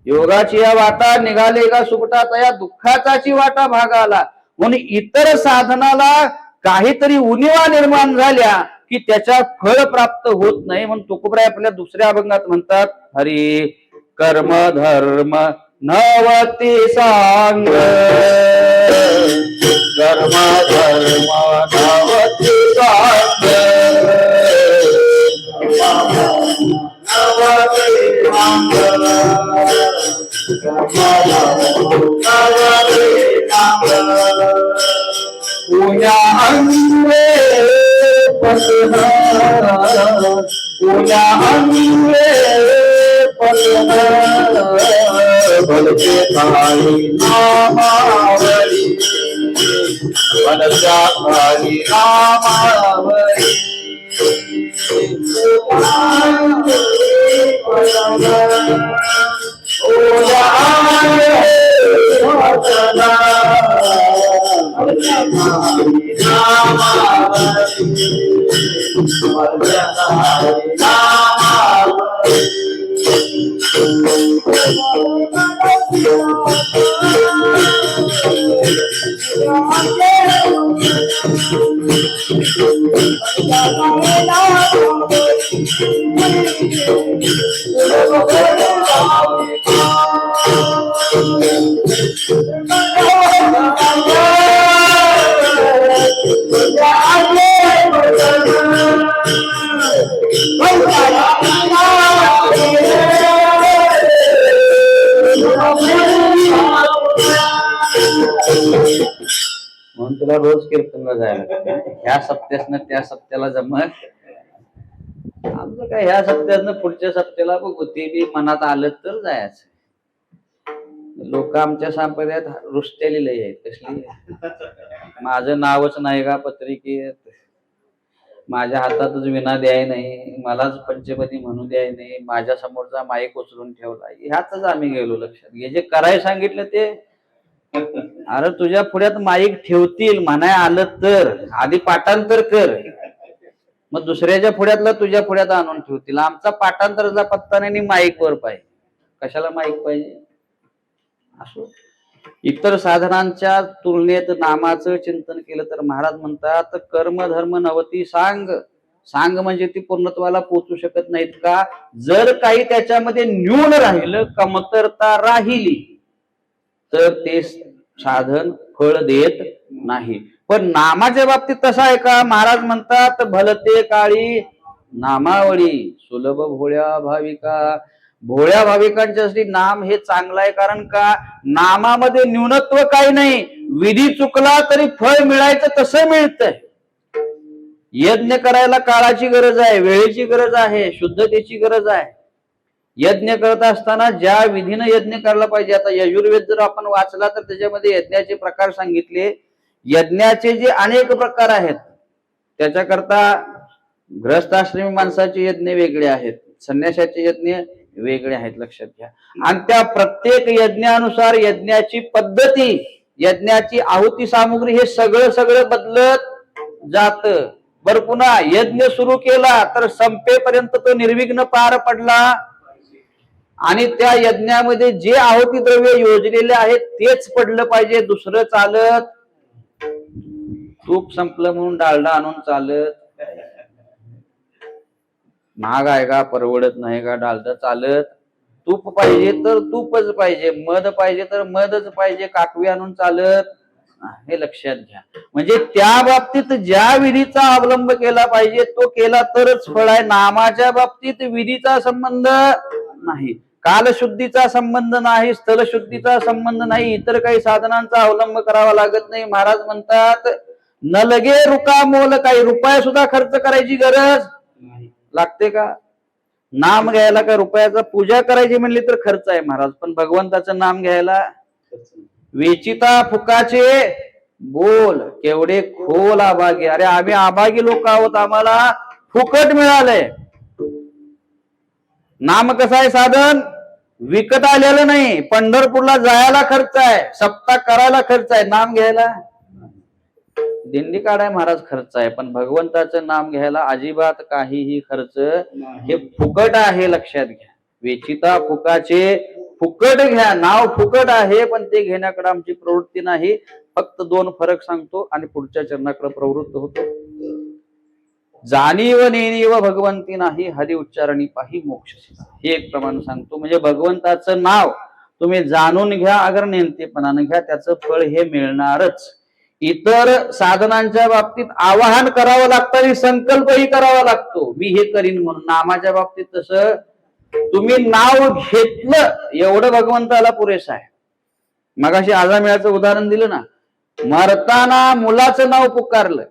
योगाची या वाटा निघाले का सुकटाचा या दुःखाचाची वाटा भागाला. म्हणून इतर साधनाला काहीतरी उणिवा निर्माण झाल्या की त्याच्या फळ प्राप्त होत नाही. म्हणून तुकोबराय आपल्या दुसऱ्या अभंगात म्हणतात, हरी कर्म धर्म नवती सांग, कर्म धर्म नवती सांग, नवती सांग, पूजा अंगे पसना, पूजा अंगे पसना, बलके थाली नामावली, बलच्या थाली नामावली, पूजा अंगे पसना, म्हणून तुला रोज कीर्तनला जायला ह्या सप्त्यासनं त्या सप्त्याला जमत. आमचं काय ह्या सप्त्यातनं पुढच्या सप्त्याला बघू. ते बी मनात आलं तर जायचं. लोक आमच्या संप्रदायात रुसतेली लय आहेत. कसली? माझं नावच नाही का पत्रिकेत, माझ्या हातातच विना द्याय नाही, मलाच पंचपदी म्हणू द्याय नाही, माझ्या समोरचा माईक उचलून ठेवला. ह्यातच आम्ही गेलो. लक्षात घे, जे करायला सांगितलं ते. अरे तुझ्या पुढ्यात माईक ठेवतील म्हणाय आलं तर आधी पाठांतर कर, मग दुसऱ्याच्या पुढ्यातला तुझ्या पुढ्यात आणून ठेवतील. आमचा पाठांतरचा पत्ता नाही, माईक वर पाहिजे. कशाला माईक पाहिजे? असो. इतर साधनांच्या तुलनेत नामाचं चिंतन केलं तर महाराज म्हणतात, कर्म धर्म नवती सांग. सांग म्हणजे ती पूर्णत्वाला पोचू शकत नाहीत का? जर काही त्याच्यामध्ये न्यून राहिलं, कमतरता राहिली तर ते साधन फळ देत नाही. पण नामाच्या बाबतीत तसं आहे का? महाराज म्हणतात, भलते काळी नामावळी सुलभ भोळ्या भाविका. भोळ्या भाविकांच्यासाठी नाम हे चांगलं आहे. कारण का? नामामध्ये न्यूनत्व काही नाही. विधी चुकला तरी फळ मिळायचं तसं मिळतंय. यज्ञ करायला काळाची गरज आहे, वेळेची गरज आहे, शुद्धतेची गरज आहे. यज्ञ करत असताना ज्या विधीनं यज्ञ करायला पाहिजे. आता यजुर्वेद जर आपण वाचला तर त्याच्यामध्ये यज्ञाचे प्रकार सांगितले. यज्ञाचे जे अनेक प्रकार आहेत त्याच्याकरता गृहस्थाश्रमी माणसाचे यज्ञ वेगळे आहेत, संन्यासाचे यज्ञ वेगळे आहेत. लक्षात घ्या. आणि त्या प्रत्येक यज्ञानुसार यज्ञाची पद्धती, यज्ञाची आहुती सामुग्री हे सगळं बदलत जात. बर, पुन्हा यज्ञ सुरू केला तर संपेपर्यंत तो निर्विघ्न पार पडला. आणि त्या यज्ञामध्ये जे आहुती द्रव्य योजलेले आहेत तेच पडलं पाहिजे, दुसरं चालत. तूप संपलं म्हणून डालडा आणून चालत? महाग आहे का, परवडत नाही का डालडा चालत? तूप पाहिजे तर तूपच पाहिजे, मध पाहिजे तर मधच पाहिजे, काकवी आणून चालत? हे लक्षात घ्या. म्हणजे त्या बाबतीत ज्या विधीचा अवलंब केला पाहिजे तो केला तरच फळ आहे. नामाच्या बाबतीत विधीचा संबंध नाही, कालशुद्धीचा संबंध नाही, स्थलशुद्धीचा संबंध नाही, इतर काही साधनांचा अवलंब करावा लागत नाही. महाराज म्हणतात न लगे रुका मोल, काही रुपया सुद्धा खर्च करायची गरज लागते का? नाम घ्यायला काय रुपयाचा पूजा करायची म्हणली तर खर्च आहे महाराज, पण भगवंताचं नाम घ्यायला वेचिता फुकाचे बोल, केवढे खोल आभागी. अरे आम्ही आभागी लोक आहोत, आम्हाला फुकट मिळालंय. नाम कसं आहे साधन, विकत आलेलं नाही. पंढरपूरला जायला खर्च आहे, सप्ताह करायला खर्च आहे, नाम घ्यायला दिंडी काढाय महाराज खर्च आहे, पण भगवंताचं नाम घ्यायला अजिबात काहीही खर्च, हे फुकट आहे, लक्षात घ्या. वेचिता फुकाचे, फुकट घ्या, नाव फुकट आहे, पण ते घेण्याकडे आमची प्रवृत्ती नाही. फक्त दोन फरक सांगतो आणि पुढच्या चरणाकडे प्रवृत्त होतो. जाणीव नेणीव भगवंती नाही, हरी उच्चारणी पाही मोक्ष. हे एक प्रमाण सांगतो. म्हणजे भगवंताचं नाव तुम्ही जाणून घ्या, अगर नेमतेपणानं घ्या, त्याचं फळ हे मिळणारच. इतर साधनांच्या बाबतीत आवाहन करावं लागतं आणि संकल्पही करावा लागतो, मी हे करीन म्हणून. नामाच्या बाबतीत तसं तुम्ही नाव घेतलं एवढं भगवंताला पुरेसं आहे. मगाशी आजामेळाचं उदाहरण दिलं ना, मरताना मुलाचं नाव पुकारलं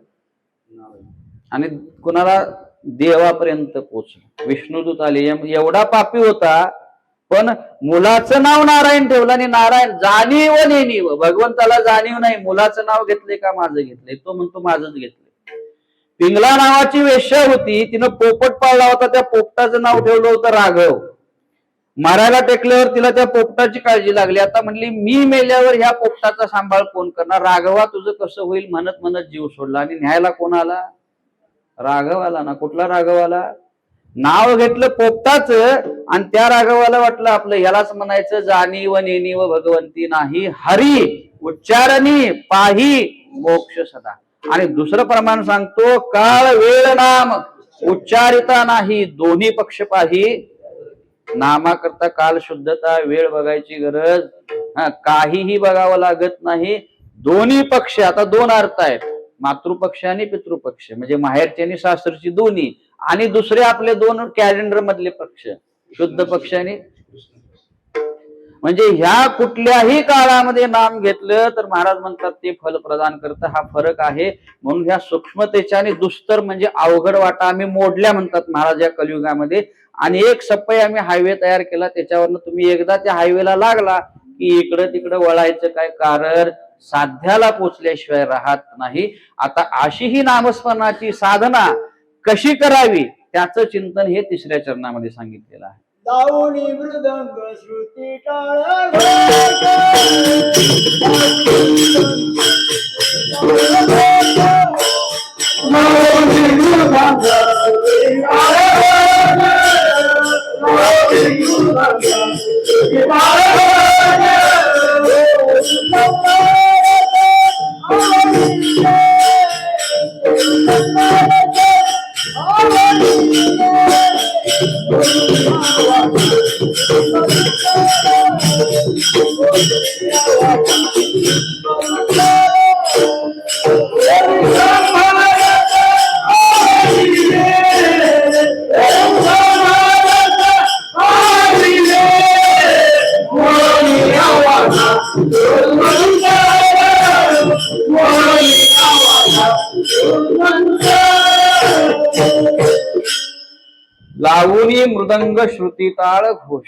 आणि कुणाला देवापर्यंत पोचलं, विष्णुदूत आले. एवढा पापी होता पण मुलाचं नाव नारायण ठेवलं आणि नारायण जाणीव नेणीव, भगवंताला जाणीव नाही, मुलाचं नाव घेतले का माझं घेतलंय, तो म्हणतो माझंच घेतलंय. पिंगला नावाची वेश्या होती, तिनं पोपट पाळला होता, त्या पोपटाचं नाव ठेवलं होतं राघव. मारायला टेकल्यावर तिला त्या पोपटाची काळजी लागली. आता म्हणली मी मेल्यावर ह्या पोपटाचा सांभाळ कोण करणार, राघवा तुझं कसं होईल म्हणत म्हणत जीव सोडला. आणि न्यायला कोणाला, राघवाला ना. कुठला राघवाला, नाव घेतलं पोपटाचं आणि त्या राघवाला वाटलं आपलं ह्यालाच म्हणायचं जाणीव नेणीव भगवंती नाही, हरी उच्चारणी पाही मोक्ष सदा. आणि दुसरं प्रमाण सांगतो, काळ वेळ नाम उच्चारिता नाही, दोन्ही पक्ष पाही. नामाकरता काल शुद्धता वेळ बघायची गरज काहीही बघावं लागत नाही. दोन्ही पक्ष, आता दोन अर्थ आहेत, मातृपक्ष आणि पितृपक्ष, म्हणजे माहेरची आणि सासरची दोन्ही, आणि दुसरे आपले दोन कॅलेंडर मधले पक्ष, शुद्ध पक्ष आणि. म्हणजे ह्या कुठल्याही काळामध्ये नाम घेतलं तर महाराज म्हणतात ते फल प्रदान करतं. हा फरक आहे. म्हणून ह्या सूक्ष्मतेच्या आणि दुस्तर म्हणजे अवघड वाटा आम्ही मोडल्या म्हणतात महाराज या कलियुगामध्ये. आणि एक सप्पई आम्ही हायवे तयार केला, त्याच्यावरनं तुम्ही एकदा त्या हायवेला लागला की इकडं तिकडं वळायचं काय कारण, साध्याला पोचल्याशिवाय राहत नाही. आता अशी ही नामस्मरणाची साधना कशी करावी त्याचं चिंतन हे तिसऱ्या चरणामध्ये सांगितलेलं आहे. दाऊनी मृदंग श्रुती टाळ लावणी मृदंग श्रुतीताळ घोष.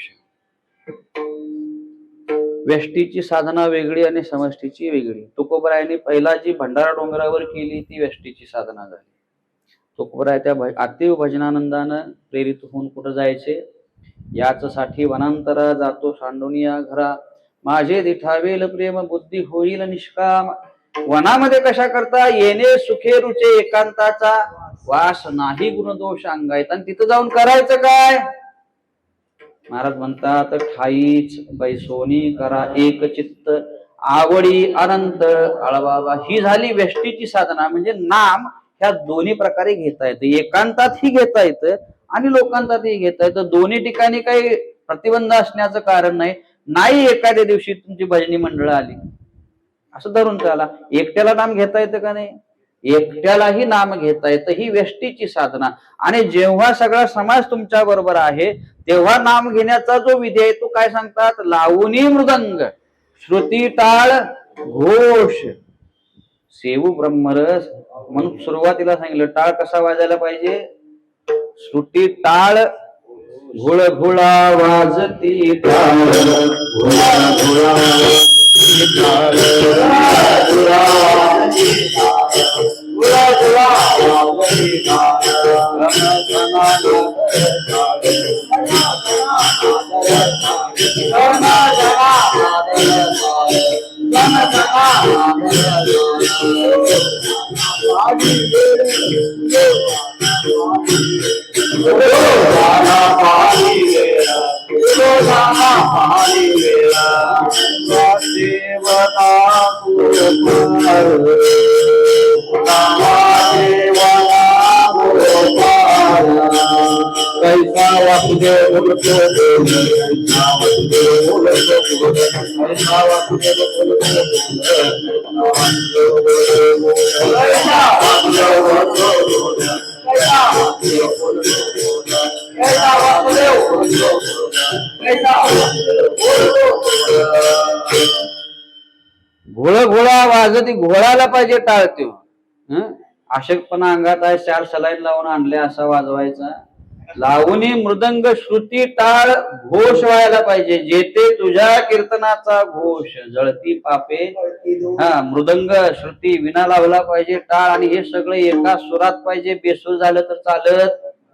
व्यष्टीची साधना वेगळी आणि समष्टीची वेगळी. तुकोबरायांनी पहिला जी भंडारा डोंगरावर केली ती व्यष्टीची साधना झाली. तुकोबराय त्या अतीव भजनानंदानं प्रेरित होऊन कुठं जायचे, याच साठी वनांतरा जातो सांडोनिया घरा, माझे दिठावेल प्रेम बुद्धी होईल निष्काम. वनामध्ये कशा करता, येणे सुखे रुचे एकांताचा, वास नाही गुणदोष अंगायत. आणि तिथं जाऊन करायचं काय, महाराज म्हणतात ठाईच बैसोनी करा एक चित्त आवडी अनंत आळबाबा. ही झाली व्यष्टीची साधना. म्हणजे नाम ह्या दोन्ही प्रकारे घेता येतं. एकांतातही घेता येतं आणि लोकांतातही घेता येतं. दोन्ही ठिकाणी काही प्रतिबंध असण्याचं कारण नाही. नाही एखाद्या दिवशी तुमची भजनी मंडळ आली असं धरून चाला. एकट्याला नाम घेता येतं का नाही? एकट्यालाही नाम घेता येतं. ही व्यष्टीची साधना. आणि जेव्हा सगळा समाज तुमच्या बरोबर आहे तेव्हा नाम घेण्याचा जो विधी आहे तो काय सांगतात? लावणी मृदंग श्रुती टाळ घोष सेवू ब्रह्मरस. म्हणून सुरुवातीला सांगितलं टाळ कसा वाजायला पाहिजे? श्रुती टाळ घुळ घुळा वाजती टाळ घुळा घुळा टाळ घुळा घुळा वाजती टाळ कैसा वासुदेव घोळ घोळा वाजती. घोळायला पाहिजे टाळ त्यो. आशकपणा अंगात आहे 4 सलाईन लावून आणले असा वाजवायचा. लावणी मृदंग श्रुती टाळ घोष व्हायला पाहिजे. जेथे तुझ्या कीर्तनाचा घोष जळती पापे. मृदंग श्रुती विना लावला पाहिजे. टाळ आणि हे सगळं एका सुरात पाहिजे. बेसूर झालं तर चालत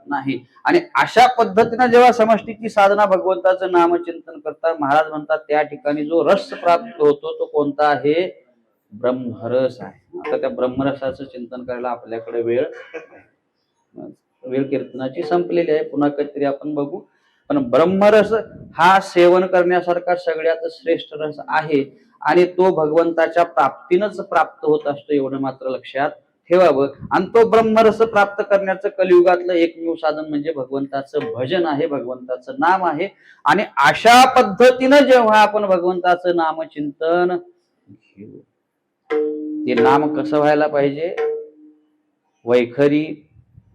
नाही. आणि अशा पद्धतीनं जेव्हा समष्टीची साधना भगवंताचं नामचिंतन करतात महाराज म्हणतात त्या ठिकाणी जो रस प्राप्त होतो तो कोणता आहे? ब्रह्मरस आहे. आता त्या ब्रह्मरसाचं चिंतन करायला आपल्याकडे वेळ कीर्तनाची संपलेली आहे. पुन्हा कधीतरी आपण बघू. पण ब्रह्मरस हा सेवन करण्यासारखा सगळ्यात श्रेष्ठ रस आहे आणि तो भगवंताच्या प्राप्तीनच प्राप्त होत असतो एवढं मात्र लक्षात ठेवावं. आणि तो ब्रह्मरस प्राप्त करण्याचं कलियुगातलं एकमेव साधन म्हणजे भगवंताचं भजन आहे, भगवंताचं नाम आहे. आणि अशा पद्धतीनं जेव्हा आपण भगवंताचं नामचिंतन घेऊ ते नाम कसं व्हायला पाहिजे? वैखरी,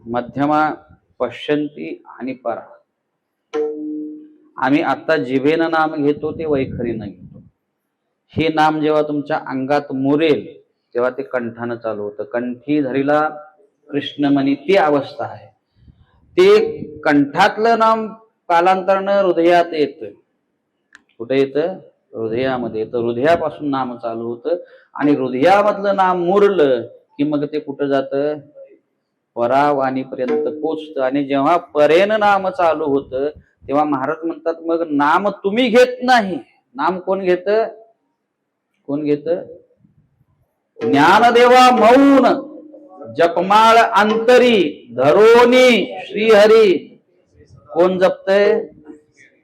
मध्यमा, पश्यंती आणि परा. आम्ही आता जिभेनं नाम घेतो ते वैखरीनं घेतो. हे नाम जेव्हा तुमच्या अंगात मुरेल तेव्हा ते कंठानं चालू होतं. कंठी धरीला कृष्णमणी ती अवस्था आहे. ते कंठातलं नाम कालांतरानं हृदयात येतं. कुठे येतं? हृदयामध्ये येतं. हृदयापासून नाम चालू होतं आणि हृदयामधलं नाम मुरलं की मग ते कुठं जातं? परावाणीपर्यंत पोचतं. आणि जेव्हा परेन नाम चालू होतं तेव्हा महाराज म्हणतात मग नाम तुम्ही घेत नाही. नाम कोण घेत? कोण घेत? ज्ञानदेवा मौन जपमाळ अंतरी धरोनी श्रीहरी. कोण जपतय?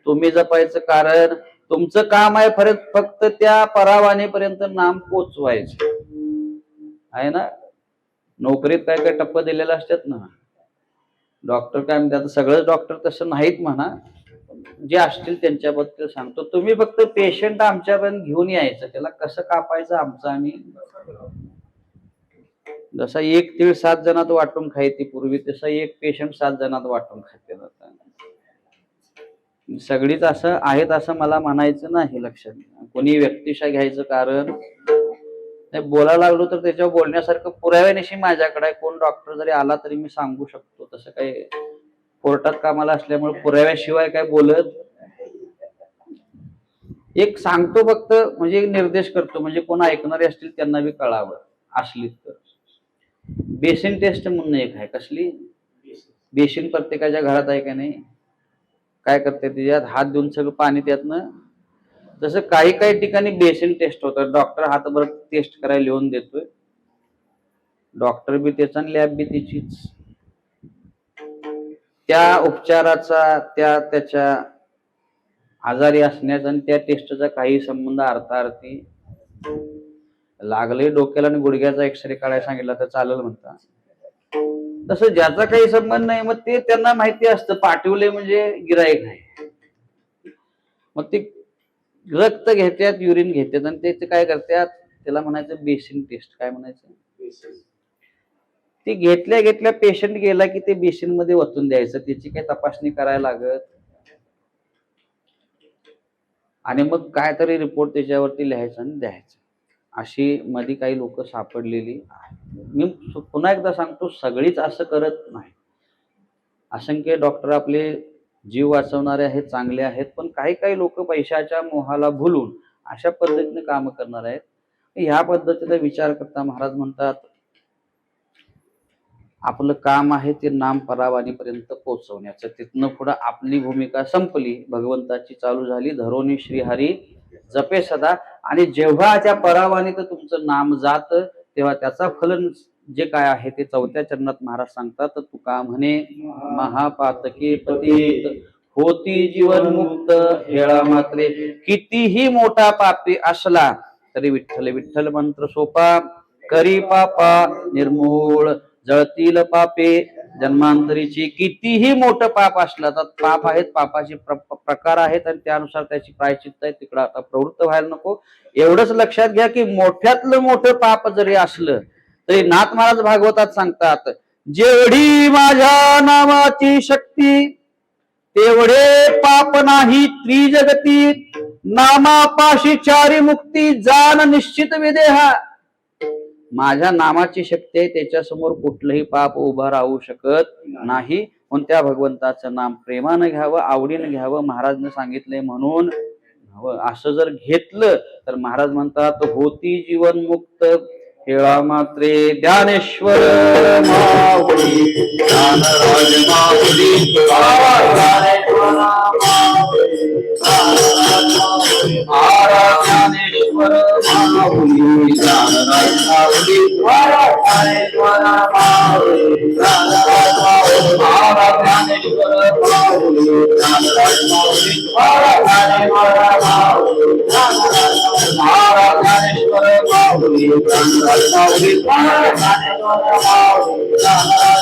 तुम्ही जपायचं. कारण तुमचं काम आहे फक्त त्या परावाणीपर्यंत नाम पोचवायचं आहे ना. नोकरीत काय काय टप्पा दिलेला असतात ना. डॉक्टर काय म्हणतात? सगळेच डॉक्टर तसं नाहीत म्हणा, जे असतील त्यांच्याबद्दल सांगतो. तुम्ही फक्त पेशंट आमच्यापर्यंत घेऊन यायचं. त्याला कसं कापायचं आमचं आम्ही. जसा एक तीळ 7 जणात वाटून खायची पूर्वी तसा एक पेशंट 7 जणात वाटून खाते जातात. सगळीच असं आहेत असं मला म्हणायचं नाही. लक्षात घ्या. कोणी व्यक्तिशा घ्यायचं कारण नाही. बोलायला लागलो तर त्याच्यावर बोलण्यासारखं पुराव्यानिशी माझ्याकडे आहे. कोण डॉक्टर जरी आला तरी मी सांगू शकतो. तसं काही कोर्टात कामाला असल्यामुळे पुराव्याशिवाय काय बोलत एक सांगतो फक्त. म्हणजे निर्देश करतो म्हणजे कोण ऐकणारे असतील त्यांना बी कळावं असली तर. बेसिन टेस्ट म्हणून एक आहे. कसली? बेसिन प्रत्येकाच्या घरात आहे का नाही? काय करते? त्याच्यात हात देऊन सगळं पाणी त्यातनं. जसं काही काही ठिकाणी बेसिन टेस्ट होतं. डॉक्टर हातभर टेस्ट करायला लिहून देतोय. डॉक्टर बी त्याचा आणि लॅब बी त्याचीच. त्या उपचाराचा त्याच्या आजारी असण्याचा आणि त्या टेस्टचा काही संबंध अर्थार्थी लागले डोक्याला आणि गुडघ्याचा एक्सरे काढायला सांगितला तर चालेल म्हणता. तसं ज्याचा काही संबंध नाही मग ते त्यांना माहिती असतं पाठवले म्हणजे गिराईक आहे. मग ते रक्त घेतात युरिन घेतात आणि ते काय करतात त्याला म्हणायचं बेसिन टेस्ट. काय म्हणायचं ते घेतल्या घेतल्या पेशंट गेला की ते बेसिन मध्ये ओतून द्यायचं. त्याची काही तपासणी करायला लागत आणि मग काय तरी रिपोर्ट त्याच्यावरती लिहायचा आणि द्यायचा. अशी मध्ये काही लोक सापडलेली आहेत. मी पुन्हा एकदा सांगतो सगळीच असं करत नाही. असंख्य डॉक्टर आपले जीव वाचवणारे आहेत चांगले आहेत पण काही काही लोक पैशाच्या मोहाला भुलून अशा पद्धतीने काम करणार आहेत. ह्या पद्धतीचा विचार करता महाराज म्हणतात आपलं काम आहे ते नाम परावाणीपर्यंत पोहोचवण्याचं. तिथनं पुढे आपली भूमिका संपली भगवंताची चालू झाली धरोनी श्रीहरी जपे सदा. आणि जेव्हा त्या परावाणीत तुमचं नाम जात तेव्हा त्याचा फलन जे काय आहे ते 4थ्या चरणात महाराज सांगतात. तुका म्हणे महापातके पतित होती जीवन मुक्त हेळा मात्रे. कितीही मोठा पापी असला तरी विठ्ठल विठ्ठल मंत्र सोपा करी पापा निर्मूळ. जळतील पापे जन्मांतरीची. कितीही मोठं पाप असलं तर पाप आहेत पापाचे प्रकार आहेत आणि त्यानुसार त्याची प्रायश्चित्त आहे. तिकडं आता प्रवृत्त व्हायला नको. एवढंच लक्षात घ्या की मोठ्यातलं मोठं पाप जरी असलं तरी नाथ महाराज भागवतात सांगतात जेवढी माझ्या नामाची शक्ती तेवढे पाप नाही त्रिजगती. नामापाशी चारी मुक्ती जाण निश्चित विदेहा. माझ्या नामाची शक्ती आहे त्याच्या समोर कुठलंही पाप उभं राहू शकत नाही. म्हणून त्या भगवंताचं नाम प्रेमानं घ्यावं आवडीनं घ्यावं महाराजने सांगितलंय म्हणून असं जर घेतलं तर महाराज म्हणतात होती जीवन मुक्त हेळा मात्रे. ज्ञानेश्वर माऊली ज्ञानराज माऊली ज्ञानेश्वर माऊली ज्ञानराज माऊली ज्ञानेश्वर माऊली ज्ञानराज माऊली ज्ञानेश्वर माऊली ज्ञानराज माऊली ज्ञानेश्वर माऊली ज्ञानेश्वर माऊली ज्ञानराज माऊली ज्ञानेश्वर माऊली ज्ञानराज